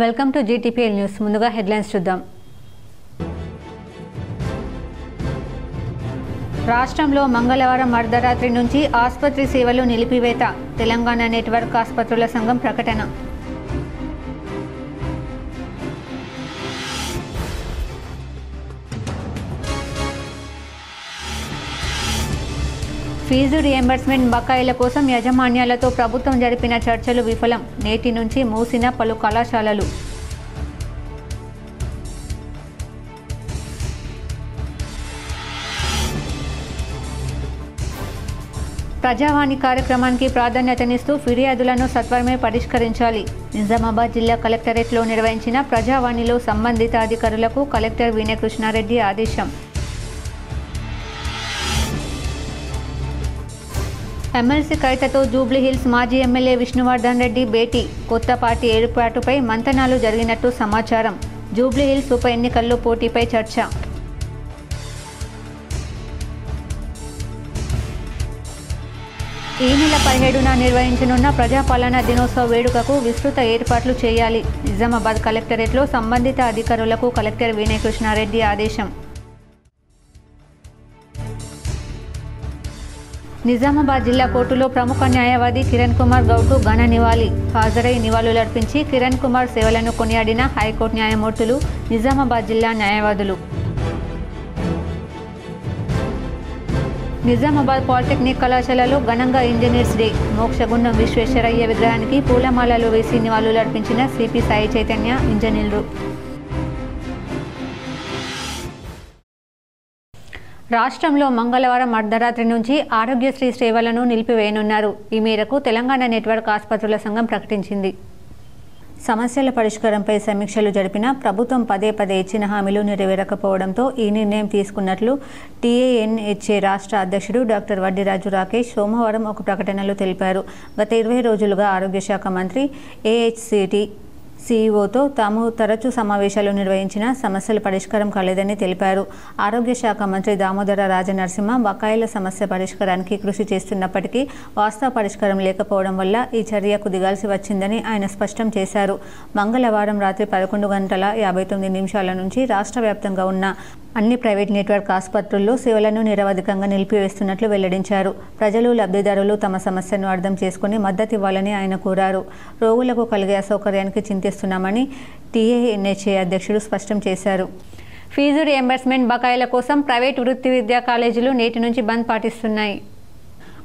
Welcome to GTPL news. ముందుగా headlines చూద్దాం. రాష్ట్రంలో మంగళవారం అర్ధరాత్రి నుంచి ఆసుపత్రి సేవలు నిలిపివేత. తెలంగాణ నెట్వర్క్ ఆసుపత్రుల సంఘం ప్రకటన. ఫీజు రియంబర్స్మెంట్ బకాయిల కోసం యాజమాన్యాలతో ప్రభుత్వం జరిపిన చర్చలు విఫలం. నేటి నుంచి మూసిన పలు కళాశాలలు. ప్రజావాణి కార్యక్రమానికి ప్రాధాన్యతనిస్తూ ఫిర్యాదులను సత్వరమే పరిష్కరించాలి. నిజామాబాద్ జిల్లా కలెక్టరేట్లో నిర్వహించిన ప్రజావాణిలో సంబంధిత అధికారులకు కలెక్టర్ వినయకృష్ణారెడ్డి ఆదేశం. ఎమ్మెల్సీ కవితతో జూబ్లీహిల్స్ మాజీ ఎమ్మెల్యే విష్ణువర్ధన్ రెడ్డి భేటీ. కొత్త పార్టీ ఏర్పాటుపై మంతనాలు జరిగినట్టు సమాచారం. జూబ్లీహిల్స్ ఉప ఎన్నికల్లో పోటీపై చర్చ. ఈ నెల 17న నిర్వహించనున్న ప్రజాపాలనా దినోత్సవ వేడుకకు విస్తృత ఏర్పాట్లు చేయాలి. నిజామాబాద్ కలెక్టరేట్లో సంబంధిత అధికారులకు కలెక్టర్ వినయకృష్ణారెడ్డి ఆదేశం. నిజామాబాద్ జిల్లా కోర్టులో ప్రముఖ న్యాయవాది కిరణ్ కుమార్ గౌడ్కు ఘన నివాళి. హాజరై నివాళులర్పించి కిరణ్ కుమార్ సేవలను కొనియాడిన హైకోర్టు న్యాయమూర్తులు, నిజామాబాద్ జిల్లా న్యాయవాదులు. నిజామాబాద్ పాలిటెక్నిక్ కళాశాలలో ఘనంగా ఇంజనీర్స్ డే. మోక్షగుండం విశ్వేశ్వరయ్య విగ్రహానికి పూలమాలలు వేసి నివాళులర్పించిన సిపి సాయి చైతన్య ఇంజనీర్లు. రాష్ట్రంలో మంగళవారం అర్ధరాత్రి నుంచి ఆరోగ్యశ్రీ సేవలను నిలిపివేయనున్నారు. ఈ మేరకు తెలంగాణ నెట్వర్క్ ఆసుపత్రుల సంఘం ప్రకటించింది. సమస్యల పరిష్కారంపై సమీక్షలు జరిపిన ప్రభుత్వం పదే ఇచ్చిన హామీలు నెరవేరకపోవడంతో ఈ నిర్ణయం తీసుకున్నట్లు టీఏఎన్హెచ్ఏ రాష్ట్ర అధ్యక్షుడు డాక్టర్ వడ్డిరాజు రాకేష్ సోమవారం ఒక ప్రకటనలో తెలిపారు. గత 20 రోజులుగా ఆరోగ్య శాఖ మంత్రి ఏహెచ్సిటి సీఈఓతో తాము తరచూ సమావేశాలు నిర్వహించిన సమస్యల పరిష్కారం కాలేదని తెలిపారు. ఆరోగ్య శాఖ మంత్రి దామోదర రాజనరసింహ బకాయిల సమస్య పరిష్కారానికి కృషి చేస్తున్నప్పటికీ వాస్తవ పరిష్కారం లేకపోవడం వల్ల ఈ చర్యకు దిగాల్సి వచ్చిందని ఆయన స్పష్టం చేశారు. మంగళవారం రాత్రి 11:59 నుంచి రాష్ట్ర వ్యాప్తంగా ఉన్న అన్ని ప్రైవేట్ నెట్వర్క్ ఆసుపత్రుల్లో సేవలను నిరవధికంగా నిలిపివేస్తున్నట్లు వెల్లడించారు. ప్రజలు, లబ్ధిదారులు తమ సమస్యను అర్థం చేసుకుని మద్దతు ఇవ్వాలని ఆయన కోరారు. రోగులకు కలిగే అసౌకర్యానికి చింతిస్తున్నామని టీఏఎన్హెచ్ఏ అధ్యక్షుడు స్పష్టం చేశారు. ఫీజు రియంబర్స్మెంట్ బకాయిల కోసం ప్రైవేట్ వృత్తి విద్యా కాలేజీలు నేటి నుంచి బంద్ పాటిస్తున్నాయి.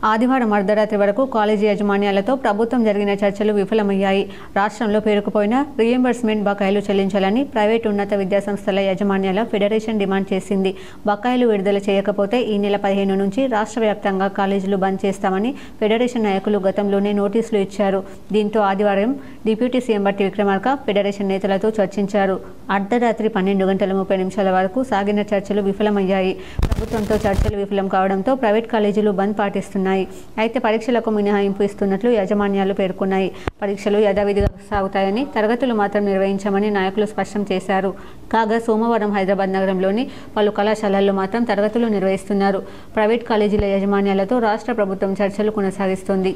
ఆదివారం అర్ధరాత్రి వరకు కాలేజీ యాజమాన్యాలతో ప్రభుత్వం జరిగిన చర్చలు విఫలమయ్యాయి. రాష్ట్రంలో పేరుకుపోయిన రియంబర్స్మెంట్ బకాయిలు చెల్లించాలని ప్రైవేటు ఉన్నత విద్యాసంస్థల యాజమాన్యాల ఫెడరేషన్ డిమాండ్ చేసింది. బకాయిలు విడుదల చేయకపోతే ఈ నెల 15 నుంచి రాష్ట్ర వ్యాప్తంగా కాలేజీలు బంద్ చేస్తామని ఫెడరేషన్ నాయకులు గతంలోనే నోటీసులు ఇచ్చారు. దీంతో ఆదివారం డిప్యూటీ సీఎం బట్టి విక్రమార్క ఫెడరేషన్ నేతలతో చర్చించారు. అర్ధరాత్రి 12:30 వరకు సాగిన చర్చలు విఫలమయ్యాయి. ప్రభుత్వంతో చర్చలు విఫలం కావడంతో ప్రైవేట్ కాలేజీలు బంద్ పాటిస్తున్నాయి. అయితే పరీక్షలకు మినహాయింపు ఇస్తున్నట్లు యాజమాన్యాలు పేర్కొన్నాయి. పరీక్షలు యథావిధిగా సాగుతాయని, తరగతులు మాత్రం నిర్వహించామని నాయకులు స్పష్టం చేశారు. కాగా సోమవారం హైదరాబాద్ నగరంలోని పలు కళాశాలల్లో మాత్రం తరగతులు నిర్వహిస్తున్నారు. ప్రైవేట్ కాలేజీల యాజమాన్యాలతో రాష్ట్ర ప్రభుత్వం చర్చలు కొనసాగిస్తోంది.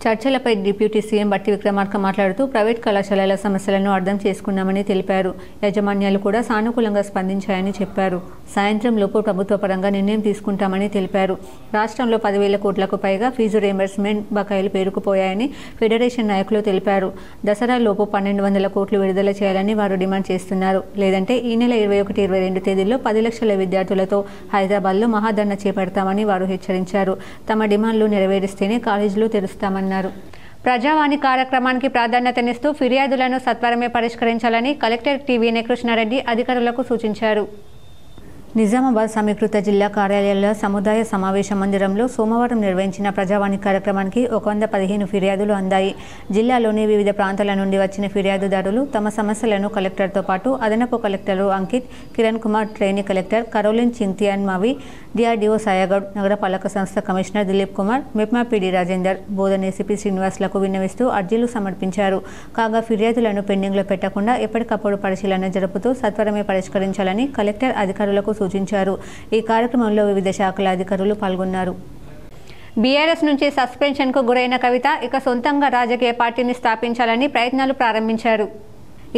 చర్చలపై డిప్యూటీ సీఎం బట్టి విక్రమార్క మాట్లాడుతూ ప్రైవేట్ కళాశాలల సమస్యలను అర్థం చేసుకున్నామని తెలిపారు. యాజమాన్యాలు కూడా సానుకూలంగా స్పందించాయని చెప్పారు. సాయంత్రం లోపు ప్రభుత్వ పరంగా నిర్ణయం తీసుకుంటామని తెలిపారు. రాష్ట్రంలో 10,000 కోట్లకు పైగా ఫీజు రియంబర్స్మెంట్ బకాయిలు పేరుకుపోయాయని ఫెడరేషన్ నాయకులు తెలిపారు. దసరా లోపు 1,200 కోట్లు విడుదల చేయాలని వారు డిమాండ్ చేస్తున్నారు. లేదంటే ఈ నెల 21, 22 తేదీల్లో 10 లక్షల విద్యార్థులతో హైదరాబాద్లో మహాధర్నా చేపడతామని వారు హెచ్చరించారు. తమ డిమాండ్లు నెరవేరిస్తేనే కాలేజీలు తెరుస్తామన్నారు. ప్రజావాణి కార్యక్రమానికి ప్రాధాన్యతనిస్తూ ఫిర్యాదులను సత్వరమే పరిష్కరించాలని కలెక్టర్ టి వినయకృష్ణారెడ్డి అధికారులకు సూచించారు. నిజామాబాద్ సమీకృత జిల్లా కార్యాలయాల సముదాయ సమావేశ మందిరంలో సోమవారం నిర్వహించిన ప్రజావాణి కార్యక్రమానికి 115 ఫిర్యాదులు అందాయి. జిల్లాలోని వివిధ ప్రాంతాల నుండి వచ్చిన ఫిర్యాదుదారులు తమ సమస్యలను కలెక్టర్తో పాటు అదనపు కలెక్టర్లు Ankit, Kiran Kumar, trainee collector Caroline Chingthian Mawi, DRDO Sayagoud, నగరపాలక సంస్థ commissioner Dilip Kumar, MEPMA PD Rajender, Bodhan ACP శ్రీనివాస్లకు విన్నవిస్తూ అర్జీలు సమర్పించారు. కాగా ఫిర్యాదులను పెండింగ్లో పెట్టకుండా ఎప్పటికప్పుడు పరిశీలన జరుపుతూ సత్వరమే పరిష్కరించాలని కలెక్టర్ అధికారులకు సూచించారు. ఈ కార్యక్రమంలో వివిధ శాఖల అధికారులు పాల్గొన్నారు. బీఆర్ఎస్ నుంచి సస్పెన్షన్కు గురైన కవిత ఇక సొంతంగా రాజకీయ పార్టీని స్థాపించాలని ప్రయత్నాలు ప్రారంభించారు.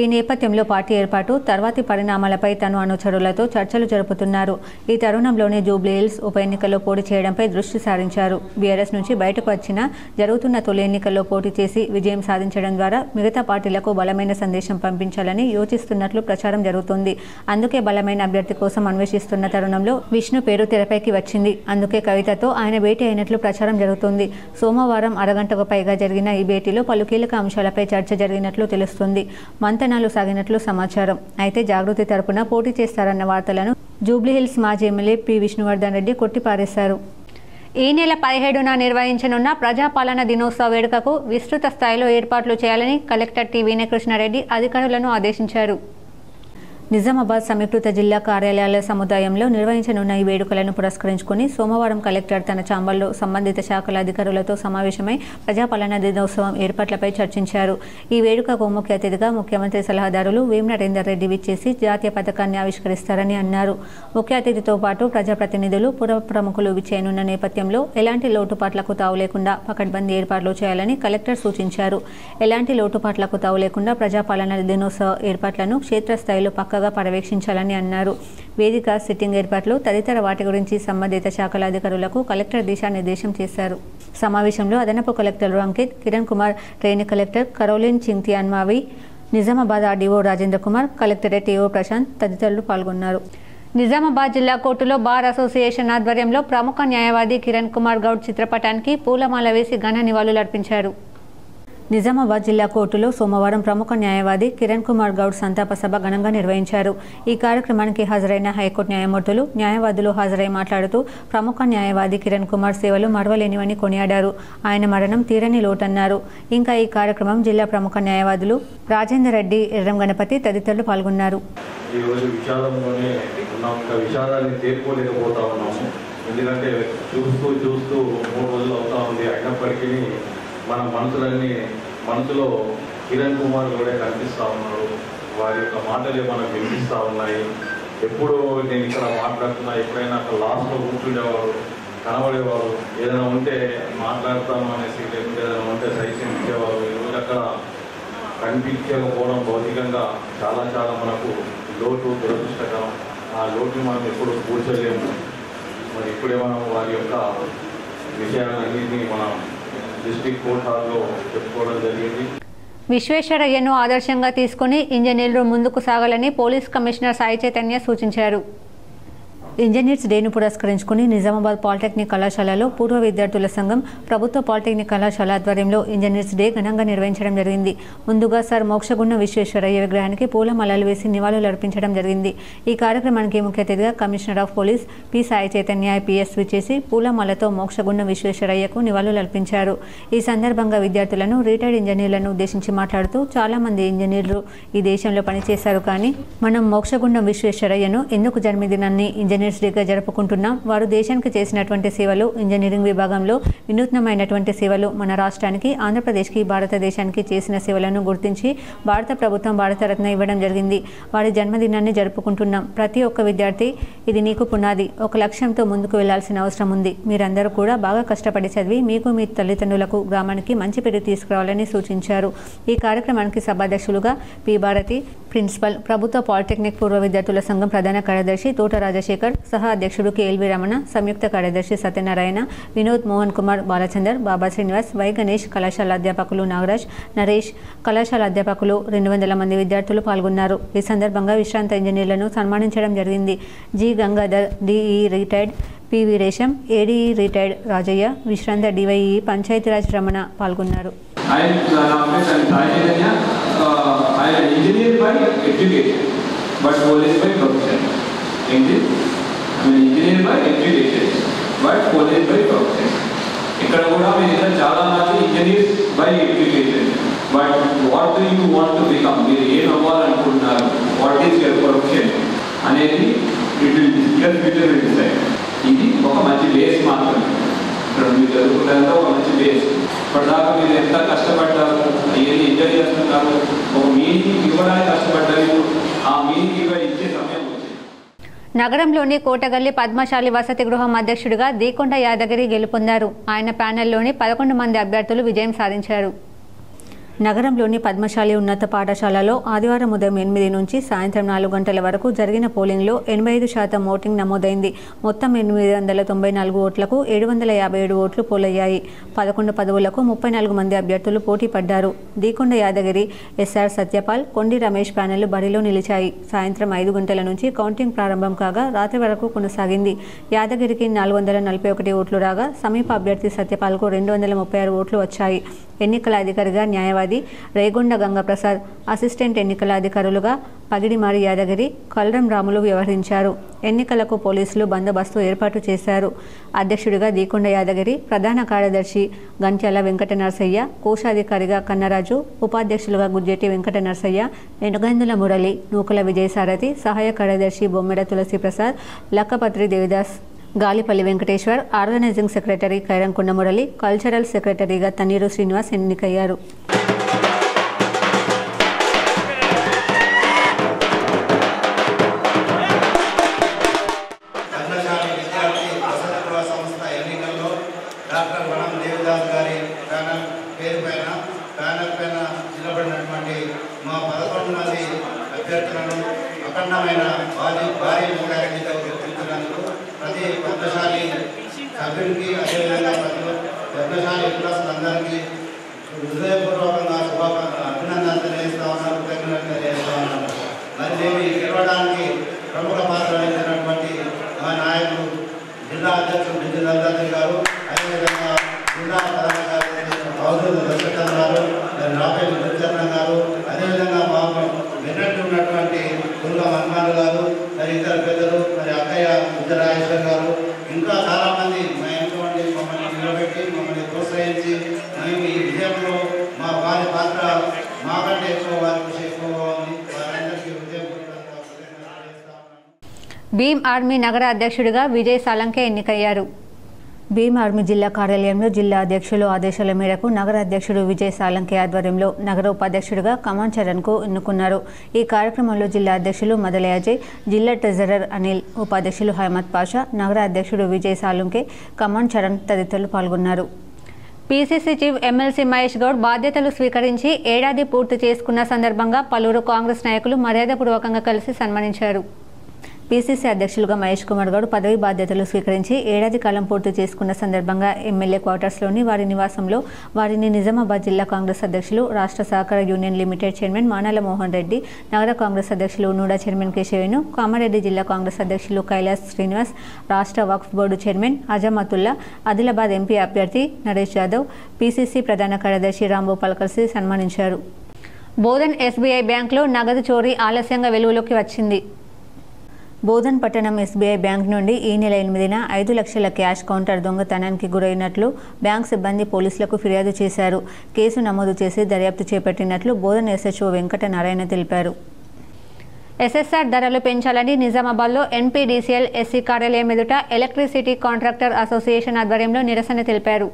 ఈ నేపథ్యంలో పార్టీ ఏర్పాటు తర్వాతి పరిణామాలపై తను అనుచరులతో చర్చలు జరుపుతున్నారు. ఈ తరుణంలోనే జూబ్లీహిల్స్ ఉప ఎన్నికల్లో పోటీ చేయడంపై దృష్టి సారించారు. బీఆర్ఎస్ నుంచి బయటకు వచ్చిన జరుగుతున్న తొలి ఎన్నికల్లో పోటీ చేసి విజయం సాధించడం ద్వారా మిగతా పార్టీలకు బలమైన సందేశం పంపించాలని యోచిస్తున్నట్లు ప్రచారం జరుగుతుంది. అందుకే బలమైన అభ్యర్థి కోసం అన్వేషిస్తున్న తరుణంలో విష్ణు పేరు తెరపైకి వచ్చింది. అందుకే కవితతో ఆయన భేటీ అయినట్లు ప్రచారం జరుగుతుంది. సోమవారం అరగంటకు పైగా జరిగిన ఈ భేటీలో పలు కీలక అంశాలపై చర్చ జరిగినట్లు తెలుస్తుంది. మంతనాలు సాగినట్లు సమాచారం. అయితే జాగృతి తరపున పోటీ చేస్తారన్న వార్తలను జూబ్లీహిల్స్ మాజీ ఎమ్మెల్యే పి విష్ణువర్ధన్ రెడ్డి కొట్టిపారేశారు. ఈ నెల 17న నిర్వహించనున్న ప్రజాపాలన దినోత్సవ వేడుకకు విస్తృత స్థాయిలో ఏర్పాట్లు చేయాలని కలెక్టర్ టి వీణకృష్ణారెడ్డి అధికారులను ఆదేశించారు. నిజామాబాద్ సమీకృత జిల్లా కార్యాలయాల సముదాయంలో నిర్వహించనున్న ఈ వేడుకలను పురస్కరించుకుని సోమవారం కలెక్టర్ తన ఛాంబర్లో సంబంధిత శాఖల అధికారులతో సమావేశమై ప్రజాపాలన దినోత్సవం ఏర్పాట్లపై చర్చించారు. ఈ వేడుకకు ముఖ్య అతిథిగా ముఖ్యమంత్రి సలహాదారులు వేం నరేందర్ రెడ్డి విచ్చేసి జాతీయ పథకాన్ని ఆవిష్కరిస్తారని అన్నారు. ముఖ్య అతిథితో పాటు ప్రజాప్రతినిధులు, పుర ప్రముఖులు విచ్చేయనున్న నేపథ్యంలో ఎలాంటి లోటుపాట్లకు తావు లేకుండా పకడ్బందీ ఏర్పాట్లు చేయాలని కలెక్టర్ సూచించారు. ఎలాంటి లోటుపాట్లకు తావు లేకుండా ప్రజాపాలన దినోత్సవ ఏర్పాట్లను క్షేత్రస్థాయిలో పర్యవేక్షించాలని అన్నారు. వేదిక, సిట్టింగ్ ఏర్పాట్లు తదితర వాటి గురించి సంబంధిత శాఖల అధికారులకు కలెక్టర్ దిశానిర్దేశం చేశారు. సమావేశంలో అదనపు కలెక్టర్లు Ankit, Kiran Kumar, training collector Caroline Chinthianmawi, Nizamabad RDO Rajendra Kumar, collectorate AO Prashanth తదితరులు పాల్గొన్నారు. నిజామాబాద్ జిల్లా కోర్టులో బార్ అసోసియేషన్ ఆధ్వర్యంలో ప్రముఖ న్యాయవాది కిరణ్ కుమార్ గౌడ్ చిత్రపటానికి పూలమాల వేసి ఘన నివాళులర్పించారు. నిజామాబాద్ జిల్లా కోర్టులో సోమవారం ప్రముఖ న్యాయవాది కిరణ్ కుమార్ గౌడ్ సంతాప సభ ఘనంగా నిర్వహించారు. ఈ కార్యక్రమానికి హాజరైన హైకోర్టు న్యాయమూర్తులు, న్యాయవాదులు హాజరై మాట్లాడుతూ ప్రముఖ న్యాయవాది కిరణ్ కుమార్ సేవలు మరవలేనివని కొనియాడారు. ఆయన మరణం తీరని లోటన్నారు. ఇంకా ఈ కార్యక్రమం జిల్లా ప్రముఖ న్యాయవాదులు రాజేందర్ రెడ్డి, ఎర్రం గణపతి తదితరులు పాల్గొన్నారు. ఎందుకంటే చూస్తూ 3 రోజులు అవుతా ఉంది. అయినప్పటికీ మన మనసులో కిరణ్ కుమార్ కూడా కనిపిస్తూ ఉన్నారు. వారి యొక్క మాటలే మనకు వినిపిస్తూ ఉన్నాయి. ఎప్పుడు నేను ఇక్కడ మాట్లాడుతున్నా, ఎప్పుడైనా అక్కడ లాస్ట్లో కూర్చుండేవారు, కనబడేవారు. ఏదైనా ఉంటే మాట్లాడతాము అనేసి, లేకుంటే ఏదైనా ఉంటే సైన్యం ఇచ్చేవారు. ఈరోజు అక్కడ కనిపించకపోవడం భౌతికంగా చాలా మనకు లోటు, దురదృష్టకరం. ఆ లోటుని మనం ఎప్పుడు కూర్చోలేము. మరి ఇప్పుడే మనం వారి యొక్క విషయాలన్నింటినీ మనం డిస్ట్రిక్ట్ కోర్ట్ హాల్లో చెప్పుకోవడం జరిగింది. విశ్వేశ్వరయ్యను ఆదర్శంగా తీసుకుని ఇంజనీర్లు ముందుకు సాగాలని పోలీస్ కమిషనర్ సాయి చైతన్య సూచించారు. ఇంజనీర్స్ డేను పురస్కరించుకుని నిజామాబాద్ పాలిటెక్నిక్ కళాశాలలో పూర్వ విద్యార్థుల సంఘం, ప్రభుత్వ పాలిటెక్నిక్ కళాశాల ఆధ్వర్యంలో ఇంజనీర్స్ డే ఘనంగా నిర్వహించడం జరిగింది. ముందుగా సర్ మోక్షగుండ విశ్వేశ్వరయ్య విగ్రహానికి పూలమాలలు వేసి నివాళులు అర్పించడం జరిగింది. ఈ కార్యక్రమానికి ముఖ్య అతిథిగా commissioner of police P Sai Chaitanya IPS విచ్చేసి పూలమాలతో మోక్షగుండ విశ్వేశ్వరయ్యకు నివాళులు అర్పించారు. ఈ సందర్భంగా విద్యార్థులను, రిటైర్డ్ ఇంజనీర్లను ఉద్దేశించి మాట్లాడుతూ చాలా మంది ఇంజనీర్లు ఈ దేశంలో పనిచేశారు, కానీ మనం మోక్షగుండం విశ్వేశ్వరయ్యను ఎందుకు జన్మదినాన్ని ఇంజనీర్స్ డేగా జరుపుకుంటున్నాం. వారు దేశానికి చేసినటువంటి సేవలు, ఇంజనీరింగ్ విభాగంలో వినూత్నమైనటువంటి సేవలు, మన రాష్ట్రానికి, ఆంధ్రప్రదేశ్కి, భారతదేశానికి చేసిన సేవలను గుర్తించి భారత ప్రభుత్వం భారతరత్న ఇవ్వడం జరిగింది. వారి జన్మదినాన్ని జరుపుకుంటున్నాం. ప్రతి ఒక్క విద్యార్థి ఇది నీకు పునాది. ఒక లక్ష్యంతో ముందుకు వెళ్లాల్సిన అవసరం ఉంది. మీరందరూ కూడా బాగా కష్టపడి చదివి మీకు, మీ తల్లిదండ్రులకు, గ్రామానికి మంచి పేరు తీసుకురావాలని సూచించారు. ఈ కార్యక్రమానికి సభాధ్యక్షులుగా పి భారతి, ప్రిన్సిపల్, ప్రభుత్వ పాలిటెక్నిక్ పూర్వ విద్యార్థుల సంఘం ప్రధాన కార్యదర్శి తోట రాజశేఖర్, సహా అధ్యక్షుడు కేఎల్వి రమణ, సంయుక్త కార్యదర్శి సత్యనారాయణ, వినోద్, మోహన్ కుమార్, బాలచందర్, బాబా శ్రీనివాస్, వై గణేష్, కళాశాల అధ్యాపకులు నాగరాజ్, నరేష్, కళాశాల అధ్యాపకులు 200 మంది విద్యార్థులు పాల్గొన్నారు. ఈ సందర్భంగా విశ్రాంత ఇంజనీర్లను సన్మానించడం జరిగింది. G Gangadhar, DE retired, P Veeresham, ADE retired Rajaiah, విశ్రాంత డివైఈ పంచాయతీరాజ్ రమణ పాల్గొన్నారు. ఇక్కడ కూడా మీరు చాలా మంది engineers by education. But what do you want to become, మీరు ఏం అవ్వాలనుకుంటున్నారు, వాట్ ఈస్ యువర్ ప్రొఫెషన్ అనేది ఫ్యూచర్ డిసైడ్. ఇది ఒక మంచి బేస్ మాత్రమే. ఇక్కడ మీరు చదువుకున్నంత ఒక మంచి బేస్. ఇప్పటిదాకా మీరు ఎంత కష్టపడ్డారు, ఏది ఎంజాయ్ చేస్తున్నారు, ఒక మీనింగ్ ఇవ్వడానికి కష్టపడ్డారు. ఆ మీనింగ్ ఇచ్చే సమయం నగరంలోని కోటగల్లి పద్మశాలి వసతి గృహం అధ్యక్షుడిగా దీకొండ యాదగిరి గెలుపొందారు. ఆయన ప్యానెల్లోని 11 మంది అభ్యర్థులు విజయం సాధించారు. నగరంలోని పద్మశాలి ఉన్నత పాఠశాలలో ఆదివారం ఉదయం 8 నుంచి సాయంత్రం 4 గంటల వరకు జరిగిన పోలింగ్లో 85% ఓటింగ్ నమోదైంది. మొత్తం 894 ఓట్లకు 757 ఓట్లు పోలయ్యాయి. 11 పదవులకు 34 మంది అభ్యర్థులు పోటీ పడ్డారు. దీకొండ యాదగిరి, ఎస్ఆర్ సత్యపాల్, కొండి రమేష్ ప్యానెళ్లు బరిలో నిలిచాయి. సాయంత్రం 5 గంటల నుంచి కౌంటింగ్ ప్రారంభం కాగా రాత్రి వరకు కొనసాగింది. యాదగిరికి 441 ఓట్లు రాగా సమీప అభ్యర్థి సత్యపాల్కు 236 ఓట్లు వచ్చాయి. ఎన్నికల అధికారిగా న్యాయవాది రేగొండ గంగప్రసాద్, అసిస్టెంట్ ఎన్నికల అధికారులుగా పగిడిమారి యాదగిరి, కల్రం రాములు వ్యవహరించారు. ఎన్నికలకు పోలీసులు బందోబస్తు ఏర్పాటు చేశారు. అధ్యక్షుడిగా దీకొండ యాదగిరి, ప్రధాన కార్యదర్శి గంట్యాల వెంకట నరసయ్య, కోశాధికారిగా కన్నరాజు, ఉపాధ్యక్షులుగా గుజ్జెట్టి వెంకట నరసయ్య, ఎనుగందుల మురళి, నూకల విజయసారథి, సహాయ కార్యదర్శి Bommeda Tulasiprasad, Lakkapatri Devidas, Galipalli Venkateshwar, organising secretary Kairamkonda Murali, cultural సెక్రటరీగా తన్నీరు శ్రీనివాస్ ఎన్నికయ్యారు. అఖండమైన భారీ మెజారిటీతో గెలిపించినందుకు ప్రతి పద్మశాలి సభ్యుడికి, అదేవిధంగా ప్రతి పద్మశాలి అందరికీ హృదయపూర్వకంగా అభినందనలు తెలియజేస్తా ఉన్నారు, కృతజ్ఞతలు తెలియజేస్తా ఉన్నారు. మరి మేము గెలవడానికి ప్రముఖ పాత్ర వహించినటువంటి మా నాయకులు జిల్లా అధ్యక్షుడు బిందు దళాద్రి గారు, అదేవిధంగా జిల్లా ప్రధాన కార్యదర్శి అవధూరు దశరథన్ గారు, రాపేల్ దుర్చరణ్ గారు, అదేవిధంగా మాకు వెన్నట్టు ఉన్నటువంటి దుర్గా హనుమాన్ గారు, మరి ఇతర పెద్దలు, మరి అక్కయ్య ఉజ్జరాజేశ్వర్ గారు, ఇంకా చాలామంది మా ఇంట్లో మమ్మల్ని నిలబెట్టి మమ్మల్ని ప్రోత్సహించి మేము ఈ విజయంలో మా వారి పాత్ర మాకంటే ఎక్కువ, వారి కృషి ఎక్కువగా ఉంది. వారందరికీ భీమ్ ఆర్మీ నగర అధ్యక్షుడిగా విజయ్ సాలంకే ఎన్నికయ్యారు. భీమ్ ఆర్మీ జిల్లా కార్యాలయంలో జిల్లా అధ్యక్షులు ఆదేశాల మేరకు నగర అధ్యక్షుడు విజయ్ సాలంకే ఆధ్వర్యంలో నగర ఉపాధ్యక్షుడిగా కమాన్ చరణ్కు ఎన్నుకున్నారు. ఈ కార్యక్రమంలో జిల్లా అధ్యక్షులు మదల అజయ్, జిల్లా ట్రెజరర్ అనిల్, ఉపాధ్యక్షులు హైమద్ పాషా, నగర అధ్యక్షుడు విజయ్ సాలంకే, కమాన్ చరణ్ తదితరులు పాల్గొన్నారు. PCC chief MLC Mahesh Goud బాధ్యతలు స్వీకరించి ఏడాది పూర్తి చేసుకున్న సందర్భంగా పలువురు కాంగ్రెస్ నాయకులు మర్యాదపూర్వకంగా కలిసి సన్మానించారు. పీసీసీ అధ్యక్షులుగా మహేష్ కుమార్ గౌడ్ పదవి బాధ్యతలు స్వీకరించి ఏడాది కాలం పూర్తి చేసుకున్న సందర్భంగా ఎమ్మెల్యే క్వార్టర్స్లోని వారి నివాసంలో వారిని నిజామాబాద్ జిల్లా కాంగ్రెస్ అధ్యక్షులు, రాష్ట్ర సహకార union limited chairman Manala Mohan Reddy, నగర కాంగ్రెస్ అధ్యక్షులు నూడా చైర్మన్ కేశవేను, కామారెడ్డి జిల్లా కాంగ్రెస్ అధ్యక్షులు కైలాస్ శ్రీనివాస్, రాష్ట్ర Waqf board chairman Azmatullah, Adilabad MP అభ్యర్థి నరేష్ యాదవ్, పీసీసీ ప్రధాన కార్యదర్శి రాంభూపాల్ కలిసి సన్మానించారు. బోధన్ ఎస్బీఐ బ్యాంకులో నగదు చోరీ ఆలస్యంగా వెలుగులోకి వచ్చింది. బోధన్ పట్టణం ఎస్బీఐ బ్యాంక్ నుండి ఈ నెల 8న 5 లక్షల క్యాష్ కౌంటర్ దొంగతనానికి గురైనట్లు బ్యాంక్ సిబ్బంది పోలీసులకు ఫిర్యాదు చేశారు. కేసు నమోదు చేసి దర్యాప్తు చేపట్టినట్లు బోధన్ ఎస్హెచ్ఓ వెంకట నారాయణ తెలిపారు. ఎస్ఎస్ఆర్ ధరలు పెంచాలని నిజామాబాద్లో ఎన్పీడీసీఎల్ ఎస్సీ కార్యాలయం ఎదుట ఎలక్ట్రిసిటీ కాంట్రాక్టర్ అసోసియేషన్ ఆధ్వర్యంలో నిరసన తెలిపారు.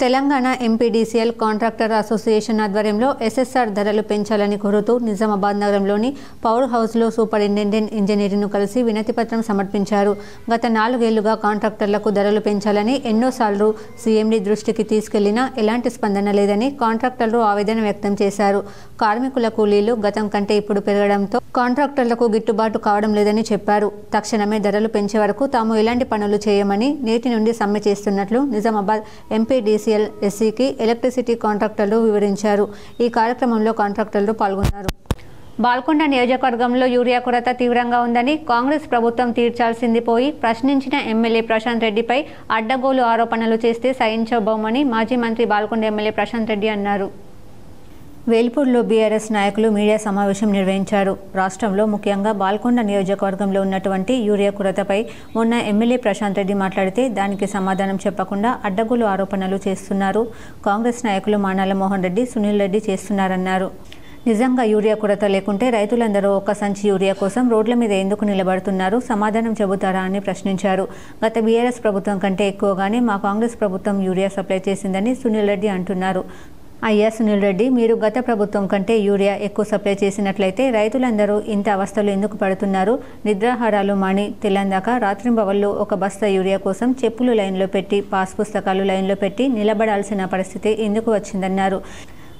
తెలంగాణ ఎంపీడీసీఎల్ కాంట్రాక్టర్ అసోసియేషన్ ఆధ్వర్యంలో ఎస్ఎస్ఆర్ ధరలు పెంచాలని కోరుతూ నిజామాబాద్ నగరంలోని పవర్ హౌస్లో సూపరింటెండెంట్ ఇంజనీర్ను కలిసి వినతిపత్రం సమర్పించారు. గత 4 ఏళ్లుగా కాంట్రాక్టర్లకు ధరలు పెంచాలని ఎన్నోసార్లు సీఎండీ దృష్టికి తీసుకెళ్లినా ఎలాంటి స్పందన లేదని కాంట్రాక్టర్లు ఆవేదన వ్యక్తం చేశారు. కార్మికుల కూలీలు గతం కంటే ఇప్పుడు పెరగడంతో కాంట్రాక్టర్లకు గిట్టుబాటు కావడం లేదని చెప్పారు. తక్షణమే ధరలు పెంచే వరకు తాము ఎలాంటి పనులు చేయమని నేటి నుండి సమ్మె చేస్తున్నట్లు నిజామాబాద్ ఎంపీడీసీఎల్ ఎస్సీకి ఎలక్ట్రిసిటీ కాంట్రాక్టర్లు వివరించారు. ఈ కార్యక్రమంలో కాంట్రాక్టర్లు పాల్గొన్నారు. బాల్కొండ నియోజకవర్గంలో యూరియా కొరత తీవ్రంగా ఉందని, కాంగ్రెస్ ప్రభుత్వం తీర్చాల్సింది పోయి ప్రశ్నించిన ఎమ్మెల్యే ప్రశాంత్ రెడ్డిపై అడ్డగోలు ఆరోపణలు చేస్తే సహించబోమని మాజీ మంత్రి బాల్కొండ ఎమ్మెల్యే ప్రశాంత్ రెడ్డి అన్నారు. వేల్పూర్లో బీఆర్ఎస్ నాయకులు మీడియా సమావేశం నిర్వహించారు. రాష్ట్రంలో ముఖ్యంగా బాల్కొండ నియోజకవర్గంలో ఉన్నటువంటి యూరియా కొరతపై మొన్న ఎమ్మెల్యే ప్రశాంత్ రెడ్డి మాట్లాడితే దానికి సమాధానం చెప్పకుండా అడ్డగోలు ఆరోపణలు చేస్తున్నారు. కాంగ్రెస్ నాయకులు మానాల మోహన్ రెడ్డి, సునీల్ రెడ్డి చేస్తున్నారన్నారు. నిజంగా యూరియా కొరత లేకుంటే రైతులందరూ ఒక్క సంచి యూరియా కోసం రోడ్ల మీద ఎందుకు నిలబడుతున్నారు? సమాధానం చెబుతారా అని ప్రశ్నించారు. గత బీఆర్ఎస్ ప్రభుత్వం కంటే ఎక్కువగానే మా కాంగ్రెస్ ప్రభుత్వం యూరియా సప్లై చేసిందని సునీల్ రెడ్డి అంటున్నారు. అయ్యా సునీల్ రెడ్డి, మీరు గత ప్రభుత్వం కంటే యూరియా ఎక్కువ సప్లై చేసినట్లయితే రైతులందరూ ఇంత అవస్థలు ఎందుకు పడుతున్నారు? నిద్రాహారాలు మాని తెల్లందాక రాత్రింబవళ్ళు ఒక బస్తా యూరియా కోసం చెప్పులు లైన్లో పెట్టి, పాస్ పుస్తకాలు లైన్లో పెట్టి నిలబడాల్సిన పరిస్థితి ఎందుకు వచ్చిందన్నారు.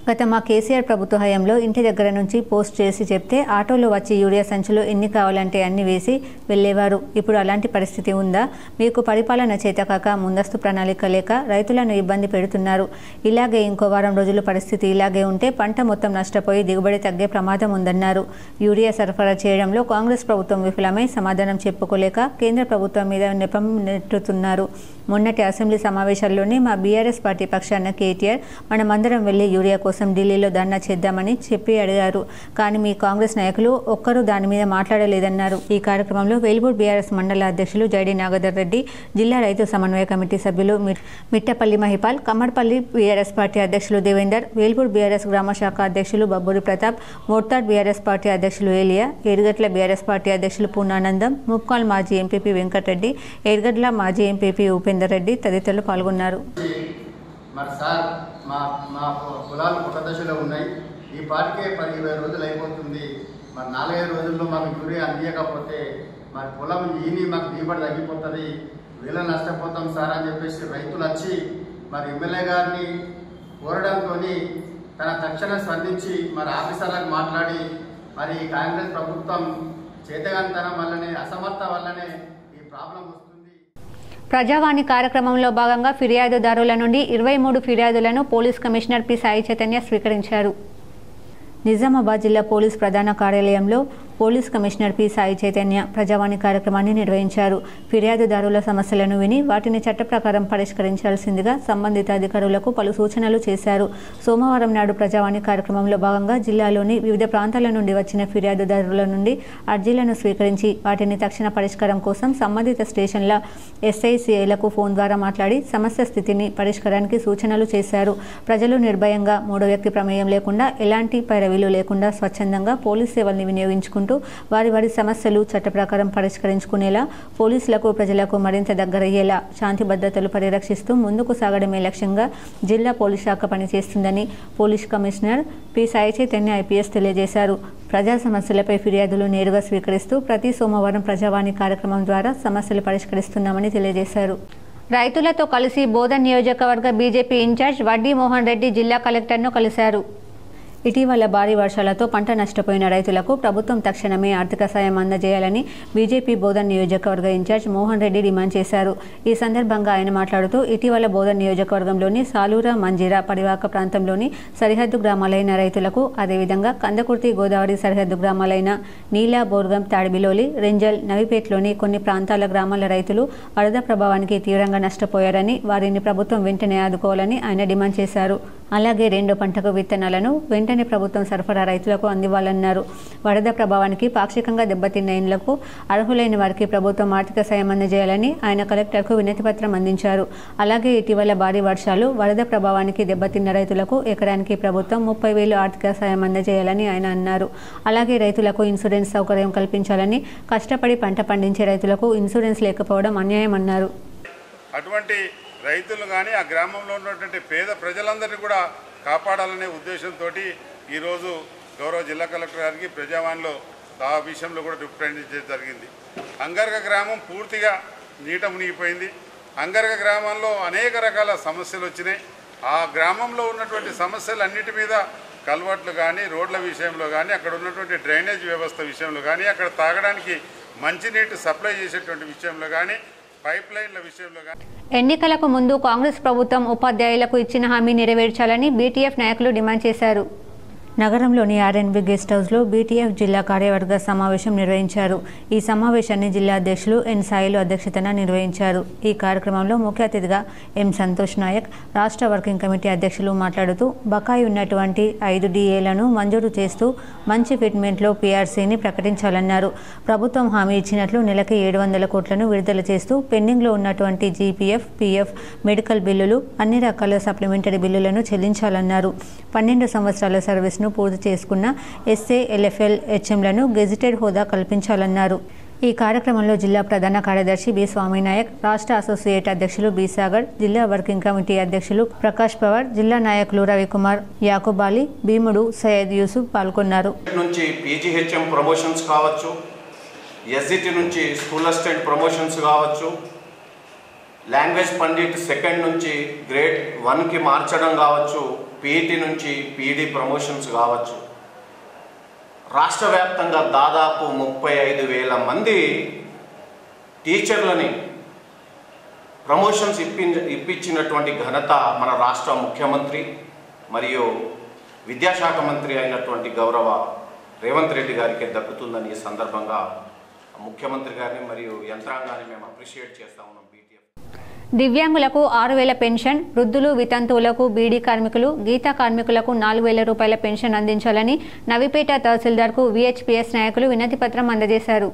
గత మా కేసీఆర్ ప్రభుత్వ హయాంలో ఇంటి దగ్గర నుంచి పోస్ట్ చేసి చెప్తే ఆటోలో వచ్చి యూరియా సంచులు ఎన్ని కావాలంటే అన్ని వేసి వెళ్ళేవారు. ఇప్పుడు అలాంటి పరిస్థితి ఉందా? మీకు పరిపాలన చేతకాక ముందస్తు ప్రణాళిక లేక రైతులను ఇబ్బంది పెడుతున్నారు. ఇలాగే ఇంకో వారం రోజులు పరిస్థితి ఇలాగే ఉంటే పంట మొత్తం నష్టపోయి దిగుబడి తగ్గే ప్రమాదం ఉందన్నారు. యూరియా సరఫరా చేయడంలో కాంగ్రెస్ ప్రభుత్వం విఫలమై సమాధానం చెప్పుకోలేక కేంద్ర ప్రభుత్వం మీద నెపం నెట్టుతున్నారు. మొన్నటి అసెంబ్లీ సమావేశాల్లోనే మా బీఆర్ఎస్ పార్టీ పక్షాన కేటీఆర్ మనమందరం వెళ్లి యూరియా కోసం ఢిల్లీలో ధర్నా చేద్దామని చెప్పి అడిగారు. కానీ మీ కాంగ్రెస్ నాయకులు ఒక్కరూ దాని మీద మాట్లాడలేదన్నారు. ఈ కార్యక్రమంలో వేల్పూర్ బీఆర్ఎస్ మండల అధ్యక్షులు జైడి నాగధర్ రెడ్డి, జిల్లా రైతు సమన్వయ కమిటీ సభ్యులు మిట్టపల్లి మహిపాల్, కమ్మర్పల్లి బీఆర్ఎస్ పార్టీ అధ్యక్షులు దేవేందర్, వేల్పూర్ బీఆర్ఎస్ గ్రామ శాఖ అధ్యక్షులు బబ్బూరి ప్రతాప్, మోర్తాడ్ బీఆర్ఎస్ పార్టీ అధ్యక్షులు ఏలియా, ఏడుగట్ల బీఆర్ఎస్ పార్టీ అధ్యక్షులు పూర్ణానందం, ముప్కాల్ మాజీ ఎంపీపీ వెంకటరెడ్డి, ఏడుగట్ల మాజీ ఎంపీపీ ఉపేందర్ రెడ్డి తదితరులు పాల్గొన్నారు. మరి సార్ మా పొలాలు కొత్త దశలో ఉన్నాయి. ఈ పాటికే 10-20 రోజులు అయిపోతుంది. మరి 4-5 రోజుల్లో మాకు యూరియా అందియకపోతే మరి పొలం ఈని మాకు దిగుబడి తగ్గిపోతుంది, వీళ్ళ నష్టపోతాం సార్ అని చెప్పేసి రైతులు వచ్చి మరి ఎమ్మెల్యే గారిని కోరడంతో తన తక్షణం స్పందించి మరి ఆఫీసర్లకు మాట్లాడి మరి కాంగ్రెస్ ప్రభుత్వం చేతగానితనం వల్లనే అసమర్థత వల్లనే ఈ ప్రాబ్లం వస్తుంది. ప్రజావాణి కార్యక్రమంలో భాగంగా ఫిర్యాదుదారుల నుండి 23 ఫిర్యాదులను police commissioner P Sai Chaitanya స్వీకరించారు. నిజామాబాద్ జిల్లా పోలీస్ ప్రధాన కార్యాలయంలో police commissioner P Sai Chaitanya Prajavani కార్యక్రమాన్ని నిర్వహించారు. ఫిర్యాదుదారుల సమస్యలను విని వాటిని చట్ట ప్రకారం పరిష్కరించాల్సిందిగా సంబంధిత అధికారులకు పలు సూచనలు చేశారు. సోమవారం నాడు ప్రజావాణి కార్యక్రమంలో భాగంగా జిల్లాలోని వివిధ ప్రాంతాల నుండి వచ్చిన ఫిర్యాదుదారుల నుండి అర్జీలను స్వీకరించి వాటిని తక్షణ పరిష్కారం కోసం సంబంధిత స్టేషన్ల ఎస్ఐసిఐలకు ఫోన్ ద్వారా మాట్లాడి సమస్య స్థితిని పరిష్కారానికి సూచనలు చేశారు. ప్రజలు నిర్భయంగా మూడో వ్యక్తి ప్రమేయం లేకుండా ఎలాంటి పైరవీలు లేకుండా స్వచ్ఛందంగా పోలీస్ సేవల్ని వినియోగించుకుంటూ వారి సమస్యలు చట్ట ప్రకారం పరిష్కరించుకునేలా పోలీసులకు ప్రజలకు మరింత దగ్గరయ్యేలా శాంతి భద్రతలు పరిరక్షిస్తూ ముందుకు సాగడమే లక్ష్యంగా జిల్లా పోలీస్ శాఖ పనిచేస్తుందని police commissioner P Sai Chaitanya IPS తెలియజేశారు. ప్రజా సమస్యలపై ఫిర్యాదులు నేరుగా స్వీకరిస్తూ ప్రతి సోమవారం ప్రజావాణి కార్యక్రమం ద్వారా సమస్యలు పరిష్కరిస్తున్నామని తెలియజేశారు. రైతులతో కలిసి బోధన్ నియోజకవర్గ బీజేపీ ఇన్ఛార్జ్ వడ్డీ మోహన్ రెడ్డి జిల్లా కలెక్టర్ను కలిశారు. ఇటీవల భారీ వర్షాలతో పంట నష్టపోయిన రైతులకు ప్రభుత్వం తక్షణమే ఆర్థిక సాయం అందజేయాలని బీజేపీ బోధన్ నియోజకవర్గ ఇన్ఛార్జ్ మోహన్ రెడ్డి డిమాండ్ చేశారు. ఈ సందర్భంగా ఆయన మాట్లాడుతూ ఇటీవల బోధన్ నియోజకవర్గంలోని సాలూరా, మంజీరా, పరివాక ప్రాంతంలోని సరిహద్దు గ్రామాలైన రైతులకు, అదేవిధంగా కందకుర్తి గోదావరి సరిహద్దు గ్రామాలైన నీలా, బోర్గం, తాడిబిలోలి, రెంజల్, నవిపేట్లోని కొన్ని ప్రాంతాల గ్రామాల రైతులు వరద ప్రభావానికి తీవ్రంగా నష్టపోయారని, వారిని ప్రభుత్వం వెంటనే ఆదుకోవాలని ఆయన డిమాండ్ చేశారు. అలాగే రెండో పంటకు విత్తనాలను వెంటనే ప్రభుత్వం సరఫరా రైతులకు అందివ్వాలన్నారు. వరద ప్రభావానికి పాక్షికంగా దెబ్బతిన్న ఇండ్లకు అర్హులైన వారికి ప్రభుత్వం ఆర్థిక సాయం అందజేయాలని ఆయన కలెక్టర్కు వినతిపత్రం అందించారు. అలాగే ఇటీవల భారీ వర్షాలు, వరద ప్రభావానికి దెబ్బతిన్న రైతులకు ఎకరానికి ప్రభుత్వం 30,000 ఆర్థిక సాయం అందజేయాలని ఆయన అన్నారు. అలాగే రైతులకు ఇన్సూరెన్స్ సౌకర్యం కల్పించాలని, కష్టపడి పంట పండించే రైతులకు ఇన్సూరెన్స్ లేకపోవడం అన్యాయమన్నారు. అటువంటి రైతులు కానీ ఆ గ్రామంలో ఉన్నటువంటి పేద ప్రజలందరినీ కూడా కాపాడాలనే ఉద్దేశంతో ఈరోజు గౌరవ జిల్లా కలెక్టర్ గారికి ప్రజావాణిలో ఆ విషయంలో కూడా రిప్రజెంట్ చేయడం జరిగింది. అంగర్గ గ్రామం పూర్తిగా నీట మునిగిపోయింది. అంగర్గ గ్రామంలో అనేక రకాల సమస్యలు వచ్చినాయి. ఆ గ్రామంలో ఉన్నటువంటి సమస్యలన్నిటి మీద కల్వర్ట్లు కానీ, రోడ్ల విషయంలో కానీ, అక్కడ ఉన్నటువంటి డ్రైనేజ్ వ్యవస్థ విషయంలో కానీ, అక్కడ తాగడానికి మంచినీటి సప్లై చేసేటువంటి విషయంలో కానీ, పైప్ లైన్ల విషయంలో కానీ. ఎన్నికలకు ముందు కాంగ్రెస్ ప్రభుత్వం ఉపాధ్యాయులకు ఇచ్చిన హామీ నెరవేర్చాలని బీటీఎఫ్ నాయకులు డిమాండ్ చేశారు. నగరంలోని ఆర్ఎన్బి గెస్ట్ హౌస్లో బీటీఎఫ్ జిల్లా కార్యవర్గ సమావేశం నిర్వహించారు. ఈ సమావేశాన్ని జిల్లా అధ్యక్షులు ఎన్ సాయిలు అధ్యక్షతన నిర్వహించారు. ఈ కార్యక్రమంలో ముఖ్య అతిథిగా ఎం సంతోష్ నాయక్, రాష్ట్ర వర్కింగ్ కమిటీ అధ్యక్షులు మాట్లాడుతూ బకాయి ఉన్నటువంటి 5 DAలను మంజూరు చేస్తూ మంచి ఫిట్మెంట్లో పీఆర్సీని ప్రకటించాలన్నారు. ప్రభుత్వం హామీ ఇచ్చినట్లు నెలకి 700 కోట్లను విడుదల చేస్తూ పెండింగ్లో ఉన్నటువంటి జీపీఎఫ్, పీఎఫ్, మెడికల్ బిల్లులు, అన్ని రకాల సప్లిమెంటరీ బిల్లులను చెల్లించాలన్నారు. 12 సంవత్సరాల సర్వీస్ను పూర్తి చేసుకున్న ఎస్ఏ, ఎల్ఎఫ్ఎల్, హెచ్ఎంలను గెజిటెడ్ హోదా కల్పించాలన్నారు. ఈ కార్యక్రమంలో జిల్లా ప్రధాన కార్యదర్శి బి స్వామినాయక్, రాష్ట్ర అసోసియేట్ అధ్యక్షులు బి సాగర్, జిల్లా వర్కింగ్ కమిటీ అధ్యక్షులు ప్రకాష్ పవార్, జిల్లా నాయకులు రవికుమార్, యాకూబ్ అలీ, భీముడు, సయ్యద్ యూసుఫ్ పాల్గొన్నారు. నుంచి పీజీహెచ్ఎం ప్రమోషన్స్ కావచ్చు, ఎస్జిటి నుంచి స్కూల్ అసిస్టెంట్ ప్రమోషన్స్ కావచ్చు, లాంగ్వేజ్ పండిట్ 2nd నుంచి గ్రేడ్ 1కి మార్చడం కావచ్చు, పీఈటీ నుంచి పీఈడీ ప్రమోషన్స్ కావచ్చు, రాష్ట్ర వ్యాప్తంగా దాదాపు 35,000 మంది టీచర్లని ప్రమోషన్స్ ఇప్పించినటువంటి ఘనత మన రాష్ట్ర ముఖ్యమంత్రి మరియు విద్యాశాఖ మంత్రి అయినటువంటి గౌరవ రేవంత్ రెడ్డి గారికి దక్కుతుందని ఈ సందర్భంగా ముఖ్యమంత్రి గారిని మరియు యంత్రాంగాన్ని మేము అప్రిషియేట్ చేస్తా ఉన్నాం. దివ్యాంగులకు 6,000 పెన్షన్, వృద్ధులు వితంతువులకు బీడీ కార్మికులు, గీతా కార్మికులకు 4,000 రూపాయల పెన్షన్ అందించాలని నవిపేట తహసీల్దార్కు విహెచ్పిఎస్ నాయకులు వినతిపత్రం అందజేశారు.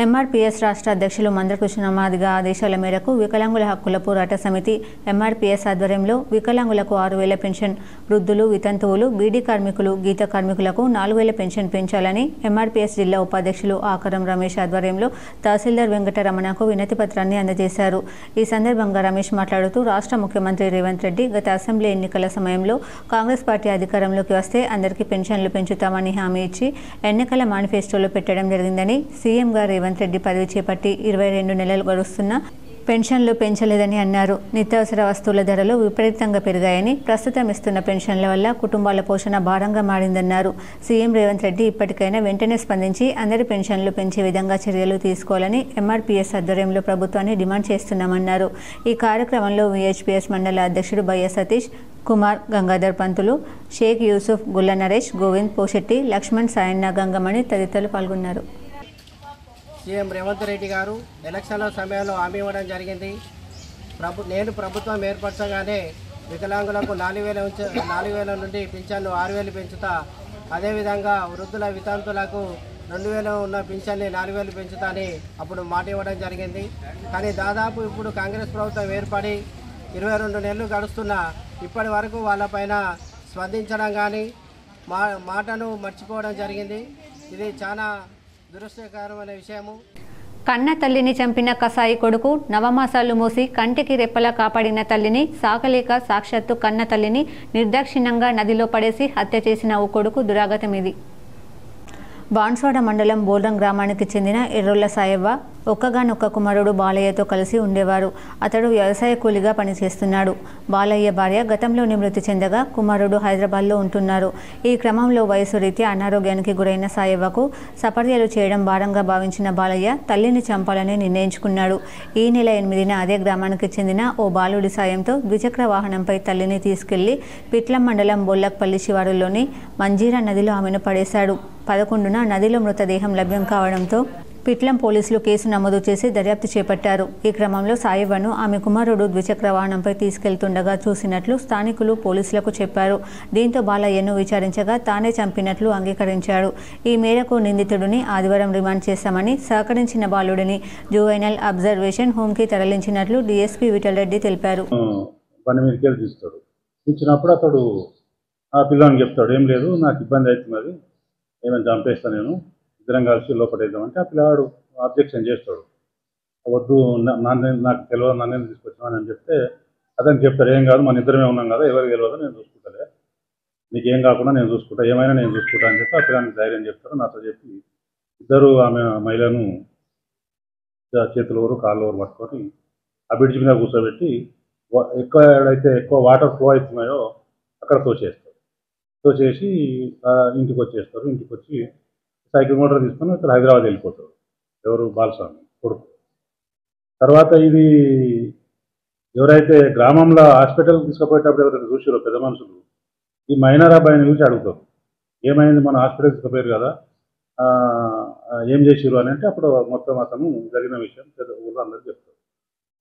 ఎంఆర్పీఎస్ రాష్ట్ర అధ్యక్షులు మందకృష్ణ మాదిగ ఆదేశాల మేరకు వికలాంగుల హక్కుల పోరాట సమితి ఎంఆర్పీఎస్ ఆధ్వర్యంలో వికలాంగులకు 6,000 పెన్షన్, వృద్ధులు వితంతువులు బీడీ కార్మికులు గీత కార్మికులకు 4,000 పెన్షన్ పెంచాలని ఎంఆర్పీఎస్ జిల్లా ఉపాధ్యక్షులు ఆకరం రమేష్ ఆధ్వర్యంలో తహసీల్దార్ వెంకటరమణకు వినతి పత్రాన్ని అందజేశారు. ఈ సందర్భంగా రమేష్ మాట్లాడుతూ రాష్ట్ర ముఖ్యమంత్రి రేవంత్ రెడ్డి గత అసెంబ్లీ ఎన్నికల సమయంలో కాంగ్రెస్ పార్టీ అధికారంలోకి వస్తే అందరికీ పెన్షన్లు పెంచుతామని హామీ ఇచ్చి ఎన్నికల మేనిఫెస్టోలో పెట్టడం జరిగిందని, సీఎం గారు రేవంత్ రెడ్డి పదవి చేపట్టి 22 నెలలు గడుస్తున్నా పెన్షన్లు పెంచలేదని అన్నారు. నిత్యావసర వస్తువుల ధరలు విపరీతంగా పెరిగాయని, ప్రస్తుతం ఇస్తున్న పెన్షన్ల వల్ల కుటుంబాల పోషణ భారంగా మారిందన్నారు. సీఎం రేవంత్ రెడ్డి ఇప్పటికైనా వెంటనే స్పందించి అందరి పెన్షన్లు పెంచే విధంగా చర్యలు తీసుకోవాలని ఎంఆర్పీఎస్ ఆధ్వర్యంలో ప్రభుత్వాన్ని డిమాండ్ చేస్తున్నామన్నారు. ఈ కార్యక్రమంలో విహెచ్పిఎస్ మండల అధ్యక్షుడు బయ్య సతీష్ కుమార్, గంగాధర్ పంతులు, షేక్ యూసుఫ్, గుల్ల నరేష్, గోవింద్ పోషెట్టి, లక్ష్మణ్, సాయన్న, గంగమణి తదితరులు పాల్గొన్నారు. సీఎం రేవంత్ రెడ్డి గారు ఎలక్షన్ల సమయంలో హామీ ఇవ్వడం జరిగింది. నేను ప్రభుత్వం ఏర్పరచగానే వికలాంగులకు 4,000 నుండి పింఛన్ను 6,000 పెంచుతా, అదేవిధంగా వృద్ధుల వితంతులకు 2,000 ఉన్న పింఛన్ని 4,000 పెంచుతా అని అప్పుడు మాట ఇవ్వడం జరిగింది. కానీ దాదాపు ఇప్పుడు కాంగ్రెస్ ప్రభుత్వం ఏర్పడి 22 నెలలు గడుస్తున్నా ఇప్పటి వరకు వాళ్ళపైన స్పందించడం కానీ మాటను మర్చిపోవడం జరిగింది. ఇది చాలా దురదృష్టకరమైన విషయము. కన్న తల్లిని చంపిన కసాయి కొడుకు, నవమాసాలు మోసి కంటికి రెప్పలా కాపాడిన తల్లిని సాకలేక సాక్షాత్తు కన్న తల్లిని నిర్దాక్షిణ్యంగా నదిలో పడేసి హత్య చేసిన ఓ కొడుకు దురాగతం ఇది. బాన్స్వాడ మండలం బోల్రం గ్రామానికి చెందిన ఎర్రొల్ల సాయవ్వ ఒక్కగానొక్క కుమారుడు బాలయ్యతో కలిసి ఉండేవారు. అతడు వ్యవసాయ కూలిగా పనిచేస్తున్నాడు. బాలయ్య భార్య గతంలోనే మృతి చెందగా కుమారుడు హైదరాబాద్లో ఉంటున్నారు. ఈ క్రమంలో వయసు రీత్యా అనారోగ్యానికి గురైన సాయవ్వకు సపర్యలు చేయడం భారంగా భావించిన బాలయ్య తల్లిని చంపాలని నిర్ణయించుకున్నాడు. ఈ నెల 8న అదే గ్రామానికి చెందిన ఓ బాలుడి సాయంతో ద్విచక్ర వాహనంపై తల్లిని తీసుకెళ్లి పిట్లం మండలం బొల్లక్పల్లి శివారులోని మంజీరా నదిలో ఆమెను పడేశాడు. 11న నదిలో మృతదేహం లభ్యం కావడంతో పిట్లం పోలీసులు కేసు నమోదు చేసి దర్యాప్తు చేపట్టారు. ఈ క్రమంలో సాయవ్వను ఆమె కుమారుడు ద్విచక్ర వాహనంపై తీసుకెళ్తుండగా చూసినట్లు స్థానికులు పోలీసులకు చెప్పారు. దీంతో బాలయ్యను విచారించగా తానే చంపినట్లు అంగీకరించాడు. ఈ మేరకు నిందితుడిని ఆదివారం రిమాండ్ చేశామని, సహకరించిన బాలుడిని జువైనల్ అబ్జర్వేషన్ హోమ్కి తరలించినట్లు డీఎస్పీ విఠలరెడ్డి తెలిపారు. ఇచ్చినప్పుడు అతడు ఆ పిల్లని చెప్తాడు, ఏం లేదు నాకు ఇబ్బంది అవుతున్నది, ఏమైనా చంపేస్తా, నేను ఇద్దరం కలిసి లోపడేద్దామంటే ఆ పిల్లవాడు అబ్జెక్షన్ చేస్తాడు. వద్దు, నాకు తెలియదు, నన్ను తీసుకొచ్చామని అని చెప్తే అతను చెప్తాడు, ఏం కాదు, మన ఇద్దరమే ఉన్నాం కదా, ఎవరికి తెలియదు, నేను చూసుకుంటాలే, నీకేం కాకుండా నేను చూసుకుంటా, ఏమైనా నేను చూసుకుంటా అని చెప్పి ఆ పిల్లానికి ధైర్యం చెప్తారు. నాతో చెప్పి ఇద్దరు ఆమె మహిళను చేతులు ఊరు కాళ్ళు ఊరు పట్టుకొని ఆ బ్రిడ్జ్ మీద కూర్చోబెట్టి ఎక్కువ వాటర్ ఫ్లో అవుతున్నాయో అక్కడ తోచేసి ఇంటికి వచ్చేస్తారు. ఇంటికి వచ్చి సైకిల్ మోటార్ తీసుకొని ఇక్కడ హైదరాబాద్ వెళ్ళిపోతారు. ఎవరు? బాలస్వామి కొడుకు. తర్వాత ఇది ఎవరైతే గ్రామంలో హాస్పిటల్కి తీసుకుపోయేటప్పుడు ఎవరైతే చూసారో పెద్ద మనుషులు ఈ మైనర్ అబ్బాయిని చూసి అడుగుతారు, ఏమైంది, మన హాస్పిటల్ తీసుకుపోయారు కదా, ఏం చేసిరు అని అంటే అప్పుడు మొత్తం అతను జరిగిన విషయం ఊళ్ళో అందరూ చెప్తారు.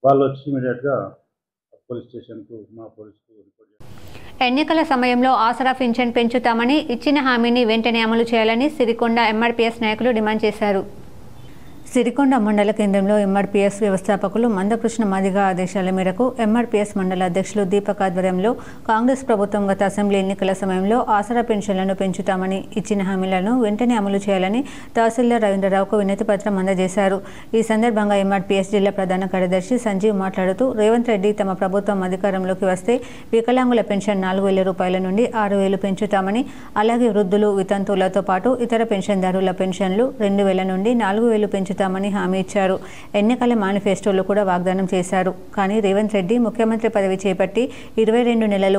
వాళ్ళు వచ్చి ఇమీడియట్గా పోలీస్ స్టేషన్కు మా పోలీసుకు రిపోర్ట్ చేస్తారు. ఎన్నికల సమయంలో ఆసరా పింఛన్ పెంచుతామని ఇచ్చిన హామీని వెంటనే అమలు చేయాలని సిరికొండ ఎంఆర్పీఎస్ నాయకులు డిమాండ్ చేశారు. సిరికొండ మండల కేంద్రంలో ఎంఆర్పీఎస్ వ్యవస్థాపకులు మందకృష్ణ మాదిగ ఆదేశాల మేరకు ఎంఆర్పీఎస్ మండల అధ్యక్షులు దీపక్ ఆధ్వర్యంలో కాంగ్రెస్ ప్రభుత్వం గత అసెంబ్లీ ఎన్నికల సమయంలో ఆసరా పెన్షన్లను పెంచుతామని ఇచ్చిన హామీలను వెంటనే అమలు చేయాలని తహసీల్దార్ రవీంద్రరావుకు వినతి పత్రం అందజేశారు. ఈ సందర్భంగా ఎంఆర్పీఎస్ జిల్లా ప్రధాన కార్యదర్శి సంజీవ్ మాట్లాడుతూ రేవంత్ రెడ్డి తమ ప్రభుత్వం అధికారంలోకి వస్తే వికలాంగుల పెన్షన్ 4,000 రూపాయల నుండి 6,000 పెంచుతామని, అలాగే వృద్ధులు వితంతువులతో పాటు ఇతర పెన్షన్దారుల పెన్షన్లు 2,000 నుండి 4,000 పెంచుతామని తీర్చుతామని హామీ ఇచ్చారు. ఎన్నికల మేనిఫెస్టోలో కూడా వాగ్దానం చేశారు. కానీ రేవంత్ రెడ్డి ముఖ్యమంత్రి పదవి చేపట్టి 22 నెలలు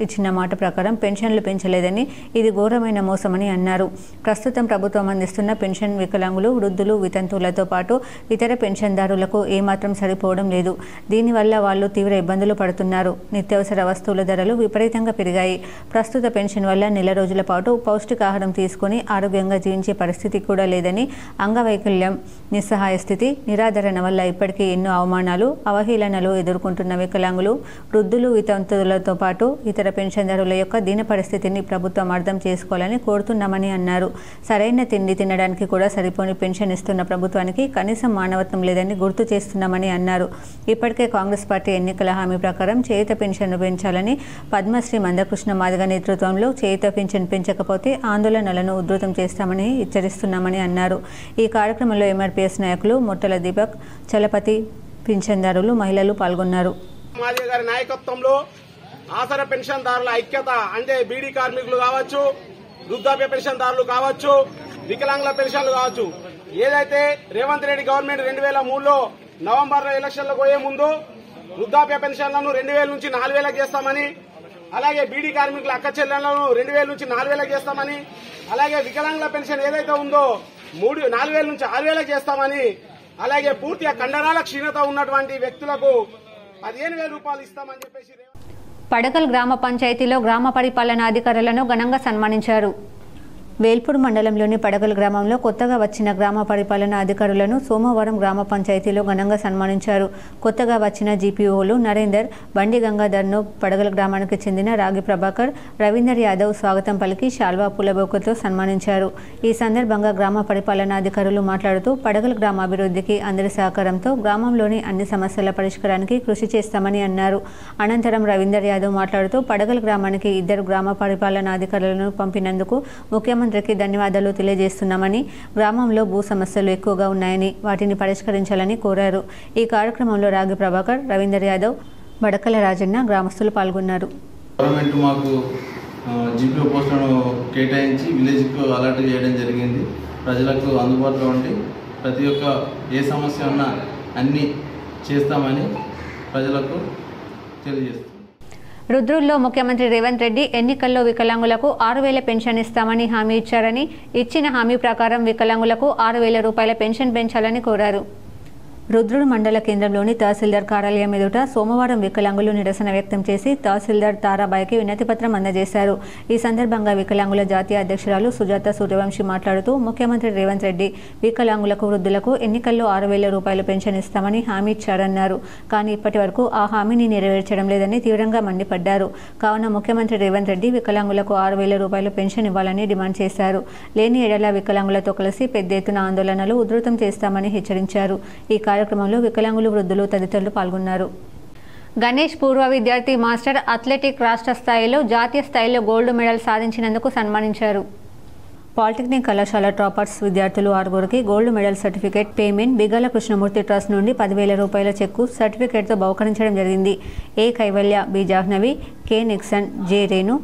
ఇచ్చిన మాట ప్రకారం పెన్షన్లు పెంచలేదని, ఇది ఘోరమైన మోసమని అన్నారు. ప్రస్తుతం ప్రభుత్వం అందిస్తున్న పెన్షన్ వికలాంగులు, వృద్ధులు, వితంతువులతో పాటు ఇతర పెన్షన్దారులకు ఏమాత్రం సరిపోవడం లేదు. దీనివల్ల వాళ్ళు తీవ్ర ఇబ్బందులు పడుతున్నారు. నిత్యావసర వస్తువుల ధరలు విపరీతంగా పెరిగాయి. ప్రస్తుత పెన్షన్ వల్ల నెల రోజుల పాటు పౌష్టికాహారం తీసుకుని ఆరోగ్యంగా జీవించే పరిస్థితి కూడా లేదని, అంగవైకల్యం, నిస్సహాయ స్థితి, నిరాదరణ వల్ల ఇప్పటికీ ఎన్నో అవమానాలు, అవహేళనలు ఎదుర్కొంటున్న వికలాంగులు, వృద్ధులు, వితంతువులతో పాటు ఇతర పెన్షన్దారుల యొక్క దీన పరిస్థితిని ప్రభుత్వం అర్థం చేసుకోవాలని కోరుతున్నామని అన్నారు. సరైన తిండి తినడానికి కూడా సరిపోని పెన్షన్ ఇస్తున్న ప్రభుత్వానికి కనీసం మానవత్వం లేదని గుర్తు చేస్తున్నామని అన్నారు. ఇప్పటికే కాంగ్రెస్ పార్టీ ఎన్నికల హామీ ప్రకారం చేయుత పెన్షన్ను పెంచాలని పద్మశ్రీ మందకృష్ణ మాదిగ నేతృత్వంలో చేయుత పెన్షన్ పెంచకపోతే ఆందోళనలను ఉధృతం చేస్తామని హెచ్చరిస్తున్నామని అన్నారు. ఈ కార్యక్రమంలో ఎంఆర్పీఎస్ నాయకులు మొట్టల దీపక్, చలపతి, పింఛన్దారులు, మహిళలు పాల్గొన్నారు. మాదిగ గారి నాయకత్వంలో ఆసరా పెన్షన్దారుల ఐక్యత అంటే బీడీ కార్మికులు కావచ్చు, వృద్ధాప్య పెన్షన్దారులు కావచ్చు, వికలాంగుల పెన్షన్లు కావచ్చు, ఏదైతే రేవంత్ రెడ్డి గవర్నమెంట్ 2003లో నవంబర్లో ఎలక్షన్లకు పోయే ముందు వృద్ధాప్య పెన్షన్లను 2000 నుంచి 4000 చేస్తామని, అలాగే బీడీ కార్మికుల అక్క చెల్లెళ్లను 2000 నుంచి 4000 చేస్తామని, అలాగే వికలాంగుల పెన్షన్ ఏదైతే ఉందో 4000 నుంచి 6000 చేస్తామని, అలాగే పూర్తిగా కండరాల క్షీణత ఉన్నటువంటి వ్యక్తులకు 15,000 రూపాయలు ఇస్తామని చెప్పేసి పడగల్ గ్రామ పంచాయతీలో గ్రామ పరిపాలనా అధికారులను ఘనంగా సన్మానించారు. వేల్పూర్ మండలంలోని పడగల్ గ్రామంలో కొత్తగా వచ్చిన గ్రామ పరిపాలనా అధికారులను సోమవారం గ్రామ పంచాయతీలో ఘనంగా సన్మానించారు. కొత్తగా వచ్చిన జీపీఓలు నరేందర్, బండి గంగాధర్ను పడగల్ గ్రామానికి చెందిన రాగి ప్రభాకర్, రవీందర్ యాదవ్ స్వాగతం పలికి శాల్వా పూలబొకేతో సన్మానించారు. ఈ సందర్భంగా గ్రామ పరిపాలనా అధికారులు మాట్లాడుతూ పడగల్ గ్రామ అభివృద్ధికి అందరి సహకారంతో గ్రామంలోని అన్ని సమస్యల పరిష్కారానికి కృషి చేస్తామని అన్నారు. అనంతరం రవీందర్ యాదవ్ మాట్లాడుతూ పడగల్ గ్రామానికి 2 గ్రామ పరిపాలనా అధికారులను పంపినందుకు ముఖ్యమంత్రికి ధన్యవాదాలు తెలియజేస్తున్నామని, గ్రామంలో భూ సమస్యలు ఎక్కువగా ఉన్నాయని వాటిని పరిష్కరించాలని కోరారు. ఈ కార్యక్రమంలో రాగి ప్రభాకర్, రవీందర్ యాదవ్, బడకల రాజన్న గ్రామస్తులు పాల్గొన్నారు. గవర్నమెంట్ మాకు జీపీఓ పోస్టులను కేటాయించి విలేజ్కు అలర్ట్ చేయడం జరిగింది. ప్రజలకు అందుబాటులో ఉండి ప్రతి ఒక్క ఏ సమస్య ఉన్నా అన్నీ చేస్తామని ప్రజలకు తెలియజేస్తాం. రుద్రుల్లో ముఖ్యమంత్రి రేవంత్ రెడ్డి ఎన్నికల్లో వికలాంగులకు 6,000 పెన్షన్ ఇస్తామని హామీ ఇచ్చారని, ఇచ్చిన హామీ ప్రకారం వికలాంగులకు 6,000 రూపాయల పెన్షన్ పెంచాలని కోరారు. రుద్రుడు మండల కేంద్రంలోని తహసీల్దార్ కార్యాలయం ఎదుట సోమవారం వికలాంగులు నిరసన వ్యక్తం చేసి తహసీల్దార్ తారాబాయికి వినతిపత్రం అందజేశారు. ఈ సందర్భంగా వికలాంగుల జాతీయ అధ్యక్షురాలు సుజాత సూర్యవంశి మాట్లాడుతూ ముఖ్యమంత్రి రేవంత్ రెడ్డి వికలాంగులకు, వృద్ధులకు ఎన్నికల్లో 6,000 రూపాయలు పెన్షన్ ఇస్తామని హామీ ఇచ్చారన్నారు. కానీ ఇప్పటి వరకు ఆ హామీని నెరవేర్చడం లేదని తీవ్రంగా మండిపడ్డారు. కావున ముఖ్యమంత్రి రేవంత్ రెడ్డి వికలాంగులకు 6,000 రూపాయలు పెన్షన్ ఇవ్వాలని డిమాండ్ చేశారు. లేని ఎడల వికలాంగులతో కలిసి పెద్ద ఎత్తున ఆందోళనలు ఉధృతం చేస్తామని హెచ్చరించారు. ఈ కార్యక్రమంలో వికలాంగులు, వృద్ధులు తదితరులు పాల్గొన్నారు. గణేష్ పూర్వ విద్యార్థి మాస్టర్ అథ్లెటిక్ రాష్ట్ర స్థాయిలో, జాతీయ స్థాయిలో గోల్డ్ మెడల్ సాధించినందుకు సన్మానించారు. పాలిటెక్నిక్ కళాశాల టాపర్స్ విద్యార్థులు 6గురికి gold medal certificate, payment Bigala Krishnamurthy trust నుండి 10,000 రూపాయల చెక్కు, సర్టిఫికేట్తో బహుకరించడం జరిగింది. A Kaivalya, B Jahnavi, K Nixon, J Renu,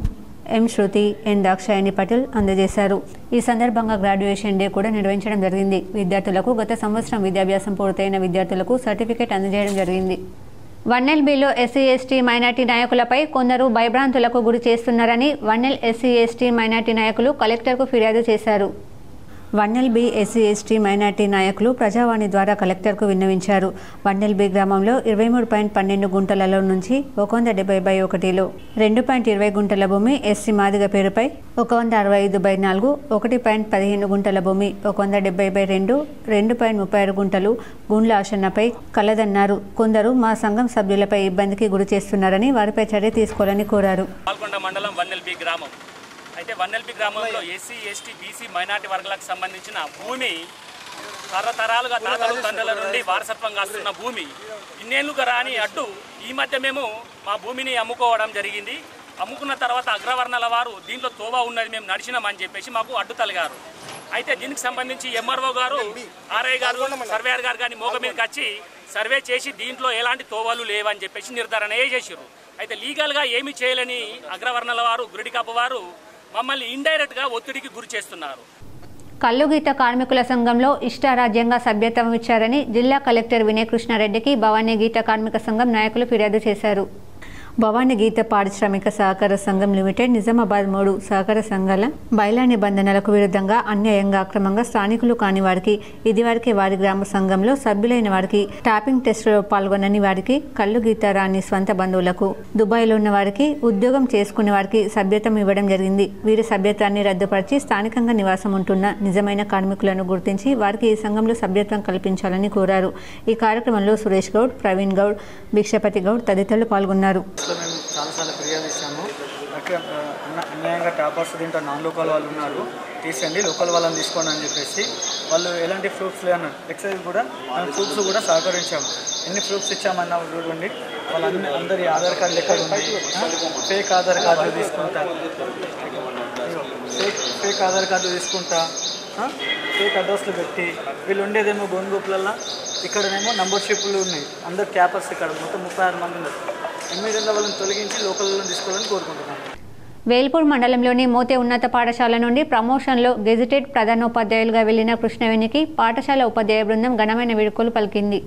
M Shruti, N Dakshayani Patel అందజేశారు. ఈ సందర్భంగా గ్రాడ్యుయేషన్ డే కూడా నిర్వహించడం జరిగింది. విద్యార్థులకు గత సంవత్సరం విద్యాభ్యాసం పూర్తయిన విద్యార్థులకు సర్టిఫికేట్ అందజేయడం జరిగింది. 1LBలో ఎస్సీ ఎస్టీ మైనార్టీ నాయకులపై కొందరు భయభ్రాంతులకు గురి చేస్తున్నారని 1L ఎస్సీ ఎస్టీ మైనార్టీ నాయకులు కలెక్టర్కు ఫిర్యాదు చేశారు. 1LB ఎస్సీ ఎస్టీ మైనార్టీ నాయకులు ప్రజావాణి ద్వారా కలెక్టర్కు విన్నవించారు. 1LB గ్రామంలో 23.12 గుంటలలో నుంచి 170/1లో 2.20 గుంటల భూమి ఎస్సీ మాదిగ పేరుపై, 165/4 1.15 గుంటల భూమి 170/2 2.36 గుంటలు గుండ్ల ఆశన్నపై కలదన్నారు. కొందరు మా సంఘం సభ్యులపై ఇబ్బందికి గురి చేస్తున్నారని వారిపై చర్య తీసుకోవాలని కోరారు. అయితే 1LB గ్రామంలో ఎస్సీ ఎస్టీ బీసీ మైనార్టీ వర్గాలకు సంబంధించిన భూమి తరతరాలుగా తాతలు తండ్రుల నుండి వారసత్వంగా వస్తున్న భూమి ఇన్నేళ్లుగా రాని అడ్డు ఈ మధ్య మేము మా భూమిని అమ్ముకోవడం జరిగింది. అమ్ముకున్న తర్వాత అగ్రవర్ణాల వారు దీంట్లో తోవా ఉన్నది, మేము నడిచినామని చెప్పేసి మాకు అడ్డు తలిగారు. అయితే దీనికి సంబంధించి ఎంఆర్ఓ గారు, ఆర్ఐ గారు, సర్వేయర్ గారు కానీ మోగ మీదకి వచ్చి సర్వే చేసి దీంట్లో ఎలాంటి తోవాలు లేవని చెప్పేసి నిర్ధారణ చేసారు. అయితే లీగల్గా ఏమి చేయలేని అగ్రవర్ణాల వారు, గురిడికాపు వారు మమ్మల్ని ఇండైరెక్ట్గా ఒత్తిడికి గురి చేస్తున్నారు. కల్లుగీత కార్మికుల సంఘంలో ఇష్టారాజ్యంగా సభ్యత్వం ఇచ్చారని జిల్లా కలెక్టర్ వినయ్ కృష్ణారెడ్డికి భవానీ గీత కార్మిక సంఘం నాయకులు ఫిర్యాదు చేశారు. భవానీ గీత పారిశ్రామిక సహకార సంఘం లిమిటెడ్ నిజామాబాద్ 3 సహకార సంఘాల బయలా నిబంధనలకు విరుద్ధంగా అన్యాయంగా అక్రమంగా స్థానికులు కాని వారికి ఇదివరకే వారి గ్రామ సంఘంలో సభ్యులైన వారికి టాపింగ్ టెస్టులో పాల్గొనని వారికి కల్లు గీత రాని స్వంత బంధువులకు దుబాయ్లో ఉన్న వారికి ఉద్యోగం చేసుకునే వారికి సభ్యత్వం ఇవ్వడం జరిగింది. వీరి సభ్యత్వాన్ని రద్దుపరిచి స్థానికంగా నివాసం ఉంటున్న నిజమైన కార్మికులను గుర్తించి వారికి ఈ సంఘంలో సభ్యత్వం కల్పించాలని కోరారు. ఈ కార్యక్రమంలో సురేష్ గౌడ్, ప్రవీణ్ గౌడ్, భిక్షపతి గౌడ్ తదితరులు పాల్గొన్నారు. మేము చాలాసార్లు ఫిర్యాదు ఇచ్చాము. అన్యాయంగా టాపర్స్ దీంట్లో నాన్ లోకల్ వాళ్ళు ఉన్నారు, తీసేయండి, లోకల్ వాళ్ళని తీసుకోండి అని చెప్పేసి వాళ్ళు ఎలాంటి ప్రూఫ్స్ లేన్నారు. ఎక్సైజ్ కూడా మేము ప్రూఫ్స్ కూడా సహకరించాము. ఎన్ని ప్రూఫ్స్ ఇచ్చామన్నా చూడండి, వాళ్ళందరి అందరి ఆధార్ కార్డులు ఎక్కడ ఉన్నాయి, ఫేక్ ఆధార్ కార్డులు తీసుకుంటా, ఫేక్ ఆధార్ కార్డులు తీసుకుంటా, ఫేక్ అడ్రస్లు పెట్టి వీళ్ళు ఉండేదేమో గోన్గోపులల్లో, ఇక్కడనేమో నంబర్షిప్లు ఉన్నాయి. అందరు క్యాపర్స్ ఇక్కడ మొత్తం 36 మంది ఉన్నారు. ఇమ్మీడియట్గా వాళ్ళని తొలగించి లోకల్లో తీసుకోవాలని కోరుకుంటున్నాను. వేల్పూర్ మండలంలోని మోతే ఉన్నత పాఠశాల నుండి ప్రమోషన్లో గెజిటెడ్ ప్రధానోపాధ్యాయులుగా వెళ్లిన కృష్ణవేణికి పాఠశాల ఉపాధ్యాయ బృందం ఘనమైన వేడుకలు పలికింది.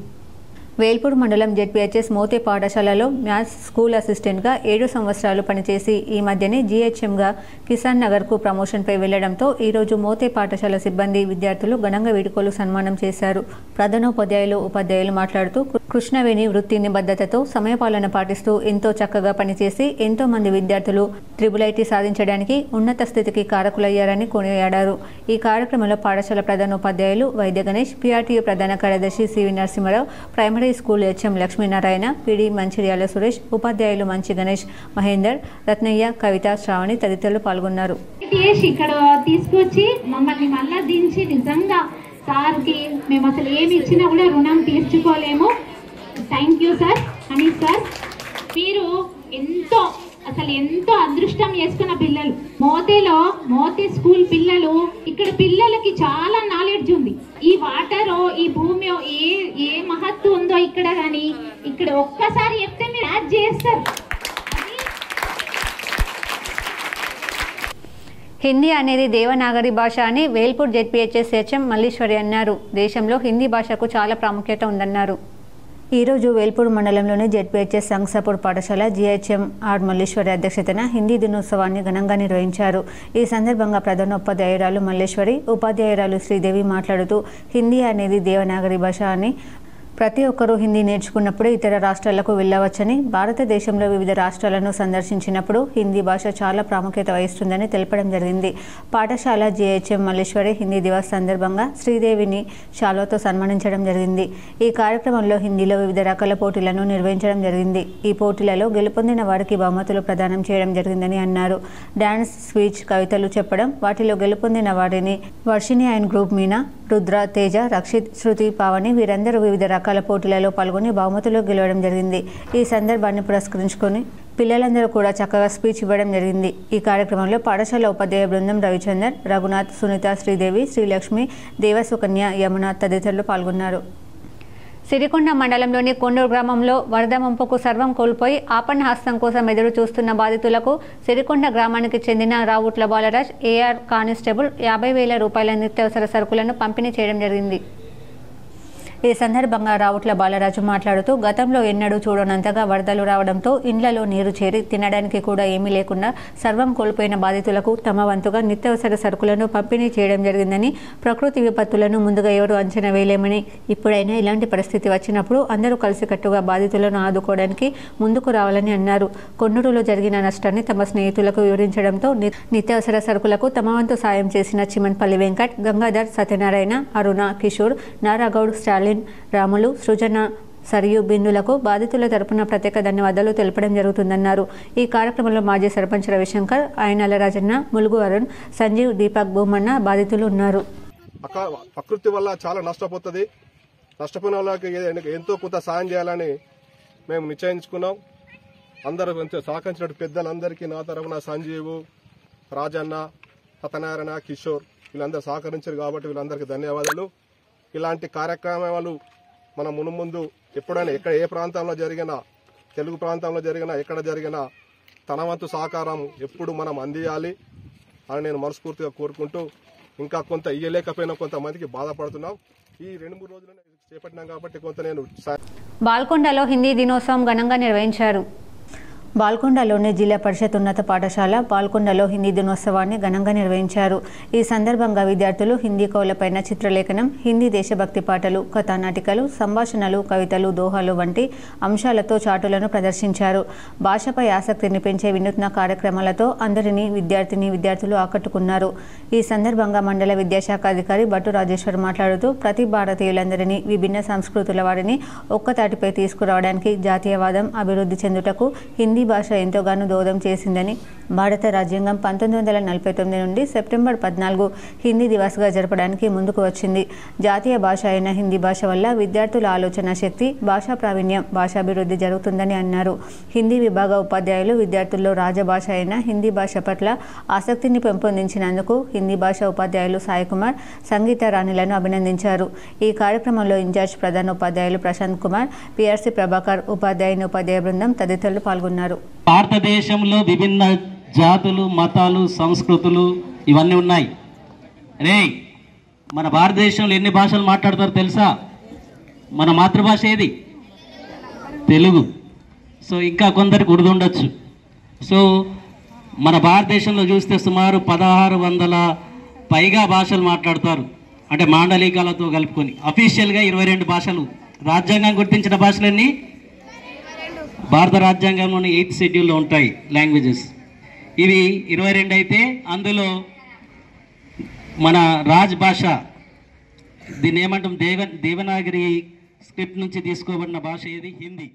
వేల్పూర్ మండలం జెడ్పీహెచ్ఎస్ మోతే పాఠశాలలో మ్యాథ్స్ స్కూల్ అసిస్టెంట్గా 7 సంవత్సరాలు పనిచేసి ఈ మధ్యనే జీహెచ్ఎంగా కిసాన్ నగర్కు ప్రమోషన్పై వెళ్లడంతో ఈరోజు మోతే పాఠశాల సిబ్బంది విద్యార్థులు ఘనంగా వేడుకలు సన్మానం చేశారు. ప్రధానోపాధ్యాయులు ఉపాధ్యాయులు మాట్లాడుతూ కృష్ణవేణి వృత్తి నిబద్ధతతో సమయపాలన పాటిస్తూ ఎంతో చక్కగా పనిచేసి ఎంతో మంది విద్యార్థులు IIIT సాధించడానికి ఉన్నత స్థితికి కారకులయ్యారని కొనియాడారు. ఈ కార్యక్రమంలో పాఠశాల ప్రధానోపాధ్యాయులు వైద్య గణేష్, PRTU ప్రధాన కార్యదర్శి CV Narasimha Rao, primary school HM Lakshminarayana, PD Mancherial Suresh, ఉపాధ్యాయులు మంచి గణేష్, మహేందర్, రత్నయ్య, కవిత, శ్రావణి తదితరులు పాల్గొన్నారు. ఇక్కడ తీసుకొచ్చి మమ్మల్ని మళ్ళా దించి నిజంగా సార్కి మేము అసలు ఏమి ఇచ్చినా కూడా రుణం తీర్చుకోలేము. Thank you sir. Anish sir, మీరు ఎంతో అదృష్టం చేసుకున్న పిల్లలు. మోతే స్కూల్ పిల్లలు, ఇక్కడ పిల్లలకి చాలా నాలెడ్జ్ ఉంది. ఈ వాటర్, ఈ భూమి ఏ మహత్వం ఉందో ఇక్కడ కానీ ఇక్కడ ఒక్కసారి చెప్తే మీరు యాడ్ చేస్తారు. హిందీ అనేది దేవనాగరి భాష అని వేల్పూర్ జెడ్పీహెచ్ఎస్ HM మల్లీశ్వరి అన్నారు. దేశంలో హిందీ భాషకు చాలా ప్రాముఖ్యత ఉందన్నారు. ఈరోజు వేల్పూర్ మండలంలోని జెడ్పీహెచ్ఎస్ సంగసాపూర్ పాఠశాల GHM ఆర్ మల్లేశ్వరి అధ్యక్షతన హిందీ దినోత్సవాన్ని ఘనంగా నిర్వహించారు. ఈ సందర్భంగా ప్రధానోపాధ్యాయురాలు మల్లేశ్వరి, ఉపాధ్యాయురాలు శ్రీదేవి మాట్లాడుతూ హిందీ అనేది దేవనాగరి భాష అని ప్రతి ఒక్కరూ హిందీ నేర్చుకున్నప్పుడే ఇతర రాష్ట్రాలకు వెళ్ళవచ్చని, భారతదేశంలో వివిధ రాష్ట్రాలను సందర్శించినప్పుడు హిందీ భాష చాలా ప్రాముఖ్యత వహిస్తుందని తెలపడం జరిగింది. పాఠశాల GHM మల్లేశ్వరి హిందీ దివస్ సందర్భంగా శ్రీదేవిని శాలువాతో సన్మానించడం జరిగింది. ఈ కార్యక్రమంలో హిందీలో వివిధ రకాల పోటీలను నిర్వహించడం జరిగింది. ఈ పోటీలలో గెలుపొందిన వారికి బహుమతులు ప్రదానం చేయడం జరిగిందని అన్నారు. డాన్స్, స్పీచ్, కవితలు చెప్పడం, వాటిలో గెలుపొందిన వారిని వర్షిణి అండ్ గ్రూప్ మీనా, రుద్ర, తేజ, రక్షిత్, శృతి, పావని వీరందరూ వివిధ రకాల పోటీలలో పాల్గొని బహుమతులు గెలవడం జరిగింది. ఈ సందర్భాన్ని పురస్కరించుకొని పిల్లలందరూ కూడా చక్కగా స్పీచ్ ఇవ్వడం జరిగింది. ఈ కార్యక్రమంలో పాఠశాల ఉపాధ్యాయ బృందం రవిచందర్, రఘునాథ్, సునీత, శ్రీదేవి, శ్రీలక్ష్మి, దేవసుకన్య, యమున తదితరులు పాల్గొన్నారు. సిరికొండ మండలంలోని కొండూరు గ్రామంలో వరద ముంపుకు సర్వం కోల్పోయి ఆపన్న హస్తం కోసం ఎదురు చూస్తున్న బాధితులకు సిరికొండ గ్రామానికి చెందిన రావుట్ల బాలరాజ్ AR కానిస్టేబుల్ 50,000 రూపాయల నిత్యావసర సరుకులను పంపిణీ చేయడం జరిగింది. ఈ సందర్భంగా రావుట్ల బాలరాజు మాట్లాడుతూ గతంలో ఎన్నడూ చూడనంతగా వరదలు రావడంతో ఇండ్లలో నీరు చేరి తినడానికి కూడా ఏమీ లేకుండా సర్వం కోల్పోయిన బాధితులకు తమ వంతుగా నిత్యావసర సరుకులను పంపిణీ చేయడం జరిగిందని, ప్రకృతి విపత్తులను ముందుగా ఎవరు అంచనా వేయలేమని, ఇప్పుడైనా ఇలాంటి పరిస్థితి వచ్చినప్పుడు అందరూ కలిసికట్టుగా బాధితులను ఆదుకోవడానికి ముందుకు రావాలని అన్నారు. కొండూరులో జరిగిన నష్టాన్ని తమ స్నేహితులకు వివరించడంతో నిత్యావసర సరుకులకు తమ వంతు సాయం చేసిన చిమన్పల్లి వెంకట్, గంగాధర్, సత్యనారాయణ, అరుణ, కిషోర్, నారాగౌడ్, స్టాలిన్, రాములు, సృజన, సరియు బిందులకు బాధితుల తరపున ప్రత్యేక ధన్యవాదాలు తెలపడం జరుగుతుందన్నారు. ఈ కార్యక్రమంలో మాజీ సర్పంచ్ రవిశంకర్, ఆయనల రాజన్న, ములుగు అరుణ్, సంజీవ్, దీపక్, భూమన్న బాధితులు ఉన్నారు. ప్రకృతి వల్ల చాలా నష్టపోతుంది. నష్టపోయిన వాళ్ళకి ఎంతో కొంత సాయం చేయాలని మేము నిశ్చయించుకున్నాం. అందరూ సహకరించిన పెద్దలందరికీ నా తరఫున సంజీవు, రాజన్న, సత్యనారాయణ, కిషోర్ వీళ్ళందరూ సహకరించారు కాబట్టి వీళ్ళందరికీ ధన్యవాదాలు. ఇలాంటి కార్యక్రమాలు మనం మునుముందు ఎప్పుడైనా ఎక్కడ ఏ ప్రాంతంలో జరిగినా, తెలుగు ప్రాంతంలో జరిగినా, ఎక్కడ జరిగినా తన వంతు సహకారం ఎప్పుడు మనం అందియాలి అని నేను మనస్ఫూర్తిగా కోరుకుంటూ ఇంకా కొంత ఇయ్యలేకపోయినా కొంతమందికి బాధపడుతున్నాం. ఈ 2-3 రోజులు చేపట్టినాం కాబట్టి కొంత నేను బాల్కొండలో హిందీ దినోత్సవం ఘనంగా నిర్వహించారు. బాల్కొండలోని జిల్లా పరిషత్ ఉన్నత పాఠశాల బాల్కొండలో హిందీ దినోత్సవాన్ని ఘనంగా నిర్వహించారు. ఈ సందర్భంగా విద్యార్థులు హిందీ కవులపైన చిత్రలేఖనం, హిందీ దేశభక్తి పాటలు, కథానాటికలు, సంభాషణలు, కవితలు, దోహాలు వంటి అంశాలతో చాటులను ప్రదర్శించారు. భాషపై ఆసక్తిని పెంచే వినూత్న కార్యక్రమాలతో అందరినీ విద్యార్థులు ఆకట్టుకున్నారు. ఈ సందర్భంగా మండల విద్యాశాఖ అధికారి భట్టు రాజేశ్వర్ మాట్లాడుతూ ప్రతి భారతీయులందరినీ విభిన్న సంస్కృతుల వారిని ఒక్కతాటిపై తీసుకురావడానికి జాతీయవాదం అభివృద్ధి చెందుటకు హిందీ భాష ఎంతోగానో దోహదం చేసిందని, భారత రాజ్యాంగం 1949 నుండి సెప్టెంబర్ 14 హిందీ దివస్గా జరపడానికి ముందుకు వచ్చింది. జాతీయ భాష అయిన హిందీ భాష వల్ల విద్యార్థుల ఆలోచన శక్తి, భాషా ప్రావీణ్యం, భాషాభివృద్ధి జరుగుతుందని అన్నారు. హిందీ విభాగ ఉపాధ్యాయులు విద్యార్థుల్లో రాజభాష అయిన హిందీ భాష పట్ల ఆసక్తిని పెంపొందించినందుకు హిందీ భాష ఉపాధ్యాయులు సాయి కుమార్, సంగీత రాణిలను అభినందించారు. ఈ కార్యక్రమంలో ఇన్ఛార్జ్ ప్రధాన ఉపాధ్యాయులు ప్రశాంత్ కుమార్, పిఆర్సి ప్రభాకర్, ఉపాధ్యాయ బృందం తదితరులు పాల్గొన్నారు. భారతదేశంలో విభిన్న జాతులు, మతాలు, సంస్కృతులు ఇవన్నీ ఉన్నాయి. మన భారతదేశంలో ఎన్ని భాషలు మాట్లాడతారో తెలుసా? మన మాతృభాష ఏది? తెలుగు. సో ఇంకా కొందరికి ఉర్దూ ఉండొచ్చు. సో మన భారతదేశంలో చూస్తే సుమారు 1600 పైగా భాషలు మాట్లాడతారు, అంటే మాండలికాలతో కలుపుకొని. అఫీషియల్గా 22 భాషలు, రాజ్యాంగం గుర్తించిన భాషలన్నీ భారత రాజ్యాంగంలోని 8th షెడ్యూల్లో ఉంటాయి లాంగ్వేజెస్. ఇవి 22 అయితే అందులో మన రాజ్ భాష, దీన్ని ఏమంటాం, దేవనాగరి స్క్రిప్ట్ నుంచి తీసుకోబడిన భాష ఏది? హిందీ.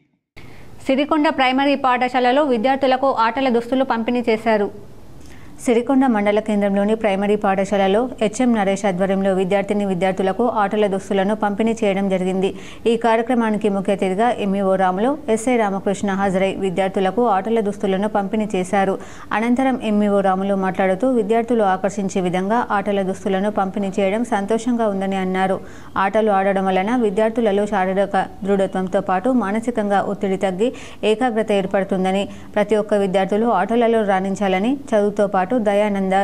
సిరికొండ ప్రైమరీ పాఠశాలలో విద్యార్థులకు ఆటల దుస్తులు పంపిణీ చేశారు. సిరికొండ మండల కేంద్రంలోని ప్రైమరీ పాఠశాలలో హెచ్ఎం నరేష్ ఆధ్వర్యంలో విద్యార్థులకు ఆటల దుస్తులను పంపిణీ చేయడం జరిగింది. ఈ కార్యక్రమానికి ముఖ్య అతిథిగా ఎంఈఓ రాములు, ఎస్ఐ రామకృష్ణ హాజరై విద్యార్థులకు ఆటల దుస్తులను పంపిణీ చేశారు. అనంతరం ఎంఈఓ రాములు మాట్లాడుతూ విద్యార్థులు ఆకర్షించే విధంగా ఆటల దుస్తులను పంపిణీ చేయడం సంతోషంగా ఉందని అన్నారు. ఆటలు ఆడడం వలన విద్యార్థులలో శారీరక దృఢత్వంతో పాటు మానసికంగా ఒత్తిడి తగ్గి ఏకాగ్రత ఏర్పడుతుందని, ప్రతి ఒక్క విద్యార్థులు ఆటలలో రాణించాలని, చదువుతో పాటు దయానంద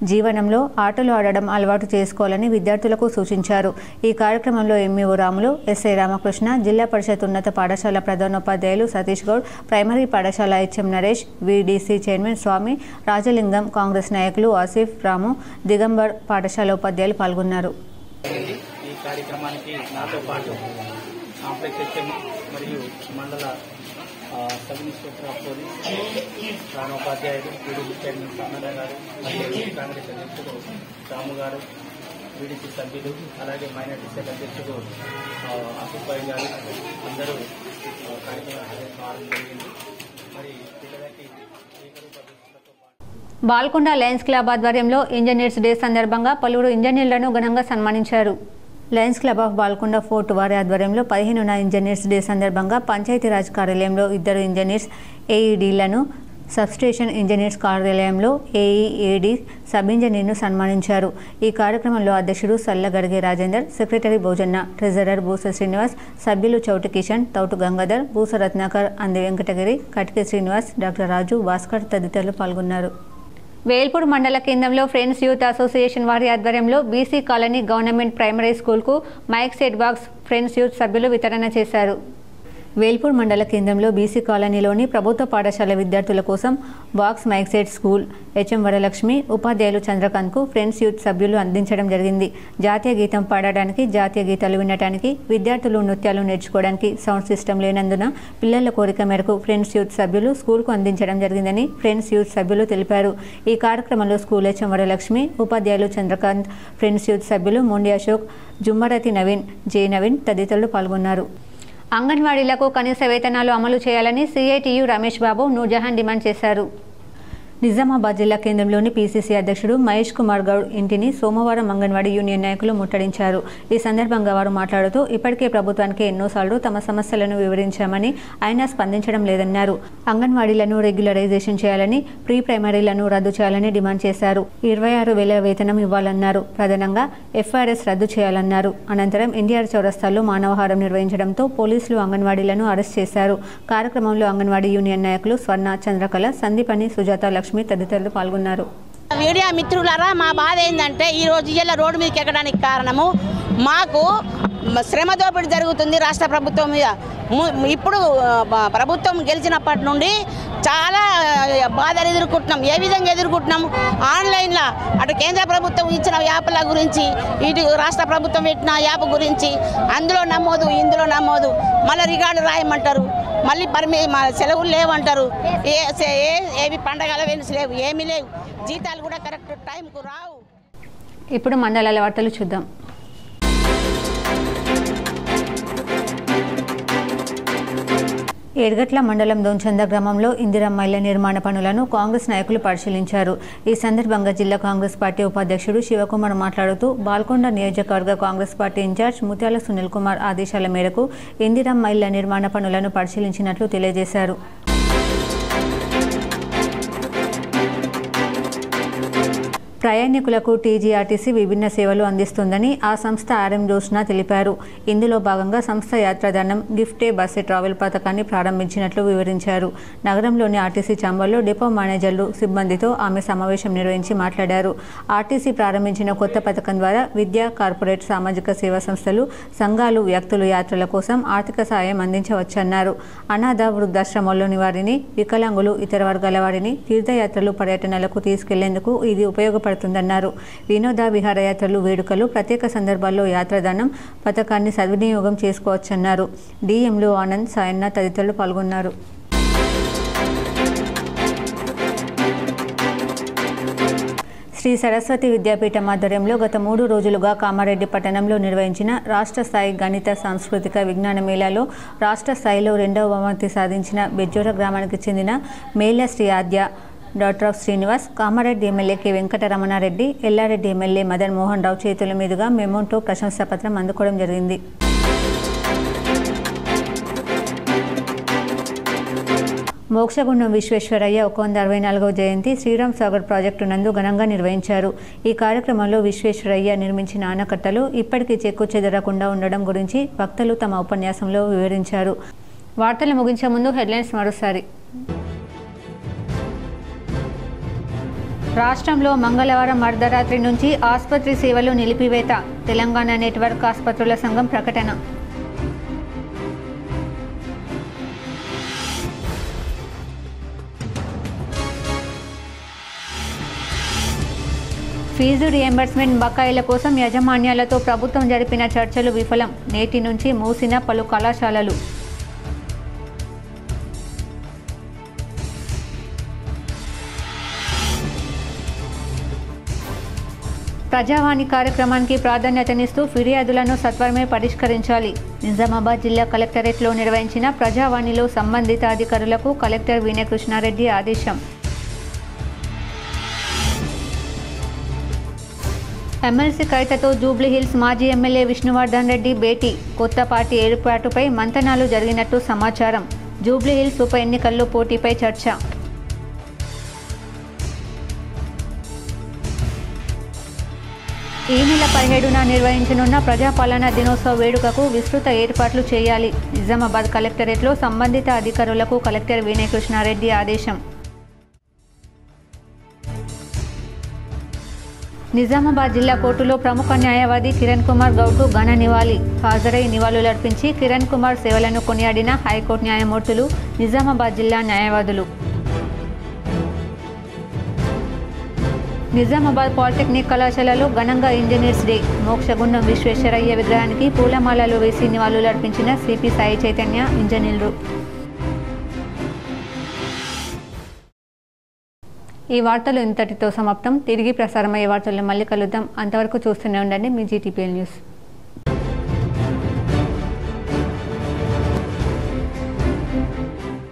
జీవనంలో ఆటలు ఆడడం అలవాటు చేసుకోవాలని విద్యార్థులకు సూచించారు. ఈ కార్యక్రమంలో ఎంఈఓ రాములు, ఎస్ఐ రామకృష్ణ, జిల్లా పరిషత్ ఉన్నత పాఠశాల ప్రధానోపాధ్యాయులు సతీష్ గౌడ్, ప్రైమరీ పాఠశాల హెచ్ఎం నరేష్, విడిసి చైర్మన్ స్వామి, రాజలింగం, కాంగ్రెస్ నాయకులు ఆసిఫ్, రాము, దిగంబర్ పాఠశాల ఉపాధ్యాయులు పాల్గొన్నారు. ఈ కార్యక్రమానికి నాతో పాటు కాంప్లెక్స్ హెచ్ఎం మరియు మండల సబ్ ఇన్స్పెక్టర్ ఆఫ్ పోలీస్, ప్రధానోపాధ్యాయులు, వీడిసి చైర్మన్ సన్నయ్య గారు, మరియు కాంగ్రెస్ అధ్యక్షుడు రాము గారు, వీడిసి సభ్యులు, అలాగే మైనార్టీ సెల్ అధ్యక్షుడు ఆసిఫ్ భాయ్ గారు అందరూ కార్యక్రమం కావడం జరిగింది. మరి పిల్లలకి బాల్కొండ లయన్స్ క్లబ్ ఆధ్వర్యంలో ఇంజనీర్స్ డే సందర్భంగా పలువురు ఇంజనీర్లను ఘనంగా సన్మానించారు. Lions club of Balkonda fort వారి ఆధ్వర్యంలో 15న ఇంజనీర్స్ డే సందర్భంగా పంచాయతీరాజ్ కార్యాలయంలో 2 ఇంజనీర్స్ ఏఈడీలను, సబ్స్టేషన్ ఇంజనీర్స్ కార్యాలయంలో ఏఈఏడి సబ్ ఇంజనీర్ను సన్మానించారు. ఈ కార్యక్రమంలో అధ్యక్షుడు సల్లగడిగే రాజేందర్, సెక్రటరీ భోజన్న, ట్రెజరర్ బూస శ్రీనివాస్, సభ్యులు చౌటి కిషన్, తౌటు గంగాధర్, బూస రత్నాకర్, అంది వెంకటగిరి, కటికే శ్రీనివాస్, డాక్టర్ రాజు, భాస్కర్ తదితరులు పాల్గొన్నారు. వేల్పూర్ మండల కేంద్రంలో ఫ్రెండ్స్ యూత్ అసోసియేషన్ వారి ఆధ్వర్యంలో బీసీ కాలనీ గవర్నమెంట్ ప్రైమరీ స్కూల్కు mic set box friends youth సభ్యులు వితరణ చేశారు. వేల్పూర్ మండల కేంద్రంలో బీసీ కాలనీలోని ప్రభుత్వ పాఠశాల విద్యార్థుల కోసం box mic set school HM Varalakshmi, ఉపాధ్యాయులు చంద్రకాంత్కు ఫ్రెండ్స్ యూత్ సభ్యులు అందించడం జరిగింది. జాతీయ గీతం పాడడానికి, జాతీయ గీతాలు వినడానికి, విద్యార్థులు నృత్యాలు నేర్చుకోవడానికి సౌండ్ సిస్టమ్ లేనందున పిల్లల కోరిక మేరకు ఫ్రెండ్స్ యూత్ సభ్యులు స్కూల్కు అందించడం జరిగిందని ఫ్రెండ్స్ యూత్ సభ్యులు తెలిపారు. ఈ కార్యక్రమంలో స్కూల్ హెచ్ఎం వరలక్ష్మి, ఉపాధ్యాయులు చంద్రకాంత్, ఫ్రెండ్స్ యూత్ సభ్యులు మొండి అశోక్, జుమ్మరతి నవీన్, జే నవీన్ తదితరులు పాల్గొన్నారు. అంగన్వాడీలకు కనీస వేతనాలు అమలు చేయాలని సిఐటియు రమేష్ బాబు, నూర్జహాన్ డిమాండ్ చేశారు. నిజామాబాద్ జిల్లా కేంద్రంలోని పీసీసీ అధ్యక్షుడు మహేష్ కుమార్ గౌడ్ ఇంటిని సోమవారం అంగన్వాడీ యూనియన్ నాయకులు ముట్టడించారు. ఈ సందర్భంగా వారు మాట్లాడుతూ ఇప్పటికే ప్రభుత్వానికి ఎన్నోసార్లు తమ సమస్యలను వివరించామని అయినా స్పందించడం లేదన్నారు. అంగన్వాడీలను రెగ్యులరైజేషన్ చేయాలని, ప్రీ ప్రైమరీలను రద్దు చేయాలని డిమాండ్ చేశారు. 26,000 వేతనం ఇవ్వాలన్నారు. ప్రధానంగా ఎఫ్ఆర్ఎస్ రద్దు చేయాలన్నారు. అనంతరం ఎన్టీఆర్ చౌరస్తాలో మానవహారం నిర్వహించడంతో పోలీసులు అంగన్వాడీలను అరెస్ట్ చేశారు. కార్యక్రమంలో అంగన్వాడీ యూనియన్ నాయకులు స్వర్ణ, చంద్రకళ, సందీపని, సుజాత, లక్ష్మి తదితరులు పాల్గొన్నారు. మీడియా మిత్రులారా, మా బాధ ఏంటంటే ఈరోజు ఇలా రోడ్డు మీదకి ఎక్కడానికి కారణము మాకు శ్రమ దోపిడీ జరుగుతుంది రాష్ట్ర ప్రభుత్వం మీద. ఇప్పుడు ప్రభుత్వం గెలిచినప్పటి నుండి చాలా బాధలు ఎదుర్కొంటున్నాం. ఏ విధంగా ఎదుర్కొంటున్నాం? ఆన్లైన్లో అటు కేంద్ర ప్రభుత్వం ఇచ్చిన యాప్ల గురించి, ఇటు రాష్ట్ర ప్రభుత్వం పెట్టిన యాప్ గురించి అందులో నమోదు, ఇందులో నమోదు, మళ్ళీ రికార్డు రాయమంటారు, మళ్ళీ సెలవులు లేవంటారు, ఏవి పండగల వెనుసు లేవు, ఏమీ లేవు, జీతాలు కూడా కరెక్ట్ టైంకు రావు. ఇప్పుడు మండలాల వార్తలు చూద్దాం. ఏడ్గట్ల మండలం దొంచంద గ్రామంలో ఇందిరమ్మ ఇళ్ల నిర్మాణ పనులను కాంగ్రెస్ నాయకులు పరిశీలించారు. ఈ సందర్భంగా జిల్లా కాంగ్రెస్ పార్టీ ఉపాధ్యక్షుడు శివకుమార్ మాట్లాడుతూ బాల్కొండ నియోజకవర్గ కాంగ్రెస్ పార్టీ ఇన్ఛార్జ్ ముత్యాల సునీల్ కుమార్ ఆదేశాల మేరకు ఇందిరమ్మ ఇళ్ల నిర్మాణ పనులను పరిశీలించినట్లు తెలియజేశారు. ప్రయాణికులకు టీజీఆర్టీసీ విభిన్న సేవలు అందిస్తుందని ఆ సంస్థ ఆర్ఎం జోష్న తెలిపారు. ఇందులో భాగంగా సంస్థ యాత్రాదానం గిఫ్టే బస్సే ట్రావెల్ పథకాన్ని ప్రారంభించినట్లు వివరించారు. నగరంలోని ఆర్టీసీ ఛాంబర్లో డిపో మేనేజర్లు సిబ్బందితో ఆమె సమావేశం నిర్వహించి మాట్లాడారు. ఆర్టీసీ ప్రారంభించిన కొత్త పథకం ద్వారా విద్యా, కార్పొరేట్, సామాజిక సేవా సంస్థలు, సంఘాలు, వ్యక్తులు యాత్రల కోసం ఆర్థిక సాయం అందించవచ్చన్నారు. అనాథ, వృద్ధాశ్రమాల్లోని వారిని, వికలాంగులు, ఇతర వర్గాల వారిని తీర్థయాత్రలు, పర్యటనలకు తీసుకెళ్లేందుకు ఇది ఉపయోగపడుతుందన్నారు. వినోద విహారయాత్రలు, వేడుకలు, ప్రత్యేక సందర్భాల్లో యాత్రాదానం పథకాన్ని సద్వినియోగం చేసుకోవచ్చన్నారు. డిఎంలు ఆనంద్, సాయన్న తదితరులు పాల్గొన్నారు. శ్రీ సరస్వతి విద్యాపీఠం ఆధ్వర్యంలో గత 3 రోజులుగా కామారెడ్డి పట్టణంలో నిర్వహించిన రాష్ట్ర స్థాయి గణిత, సాంస్కృతిక విజ్ఞాన మేళాలో రాష్ట్ర స్థాయిలో 2వ బహుమతి సాధించిన బెజ్జోర గ్రామానికి చెందిన మేళ శ్రీ ఆద్య, డాక్టర్ ఆఫ్ Srinivas, Kamareddy MLA K Venkataramanareddy, Yellareddy MLA Madan Mohan Rao చేతుల మీదుగా మెమోంటో ప్రశంసాపత్రం అందుకోవడం జరిగింది. మోక్షగుండం విశ్వేశ్వరయ్య 164వ జయంతి శ్రీరామ్ సాగర్ ప్రాజెక్టు నందు ఘనంగా నిర్వహించారు. ఈ కార్యక్రమంలో విశ్వేశ్వరయ్య నిర్మించిన ఆనకట్టలు ఇప్పటికీ చెక్కు చెదరకుండా ఉండడం గురించి వక్తలు తమ ఉపన్యాసంలో వివరించారు. వార్తలు ముగించే ముందు హెడ్లైన్స్ మరోసారి. రాష్ట్రంలో మంగళవారం అర్ధరాత్రి నుంచి ఆసుపత్రి సేవలు నిలిపివేత, తెలంగాణ నెట్వర్క్ ఆసుపత్రుల సంఘం ప్రకటన. ఫీజు రియంబర్స్మెంట్ బకాయిల కోసం యాజమాన్యాలతో ప్రభుత్వం జరిపిన చర్చలు విఫలం, నేటి నుంచి మూసిన పలు కళాశాలలు. ప్రజావాణి కార్యక్రమానికి ప్రాధాన్యతనిస్తూ ఫిర్యాదులను సత్వరమే పరిష్కరించాలి. నిజామాబాద్ జిల్లా కలెక్టరేట్లో నిర్వహించిన ప్రజావాణిలో సంబంధిత అధికారులకు కలెక్టర్ వీణకృష్ణారెడ్డి ఆదేశం. ఎమ్మెల్సీ కవితతో జూబ్లీహిల్స్ మాజీ ఎమ్మెల్యే విష్ణువర్ధన్ రెడ్డి భేటీ, కొత్త పార్టీ ఏర్పాటుపై మంతనాలు జరిగినట్టు సమాచారం. జూబ్లీహిల్స్ ఉప ఎన్నికల్లో పోటీపై చర్చ. ఈ నెల 17న నిర్వహించనున్న ప్రజాపాలనా దినోత్సవ వేడుకకు విస్తృత ఏర్పాట్లు చేయాలి. నిజామాబాద్ కలెక్టరేట్లో సంబంధిత అధికారులకు కలెక్టర్ వీణకృష్ణారెడ్డి ఆదేశం. నిజామాబాద్ జిల్లా కోర్టులో ప్రముఖ న్యాయవాది కిరణ్ కుమార్ గౌడ్కు ఘన నివాళి. హాజరై నివాళులర్పించి కిరణ్ కుమార్ సేవలను కొనియాడిన హైకోర్టు న్యాయమూర్తులు, నిజామాబాద్ జిల్లా న్యాయవాదులు. నిజామాబాద్ పాలిటెక్నిక్ కళాశాలలో ఘనంగా ఇంజనీర్స్ డే. మోక్షగుండం విశ్వేశ్వరయ్య విగ్రహానికి పూలమాలలు వేసి నివాళులర్పించిన సిపి సాయి చైతన్య ఇంజనీర్లు. ఈ వార్తలు ఇంతటితో సమాప్తం. తిరిగి ప్రసారమయ్యే వార్తల్లో మళ్ళీ కలుద్దాం. అంతవరకు చూస్తూనే ఉండండి మీ జీటీపీఎల్ న్యూస్.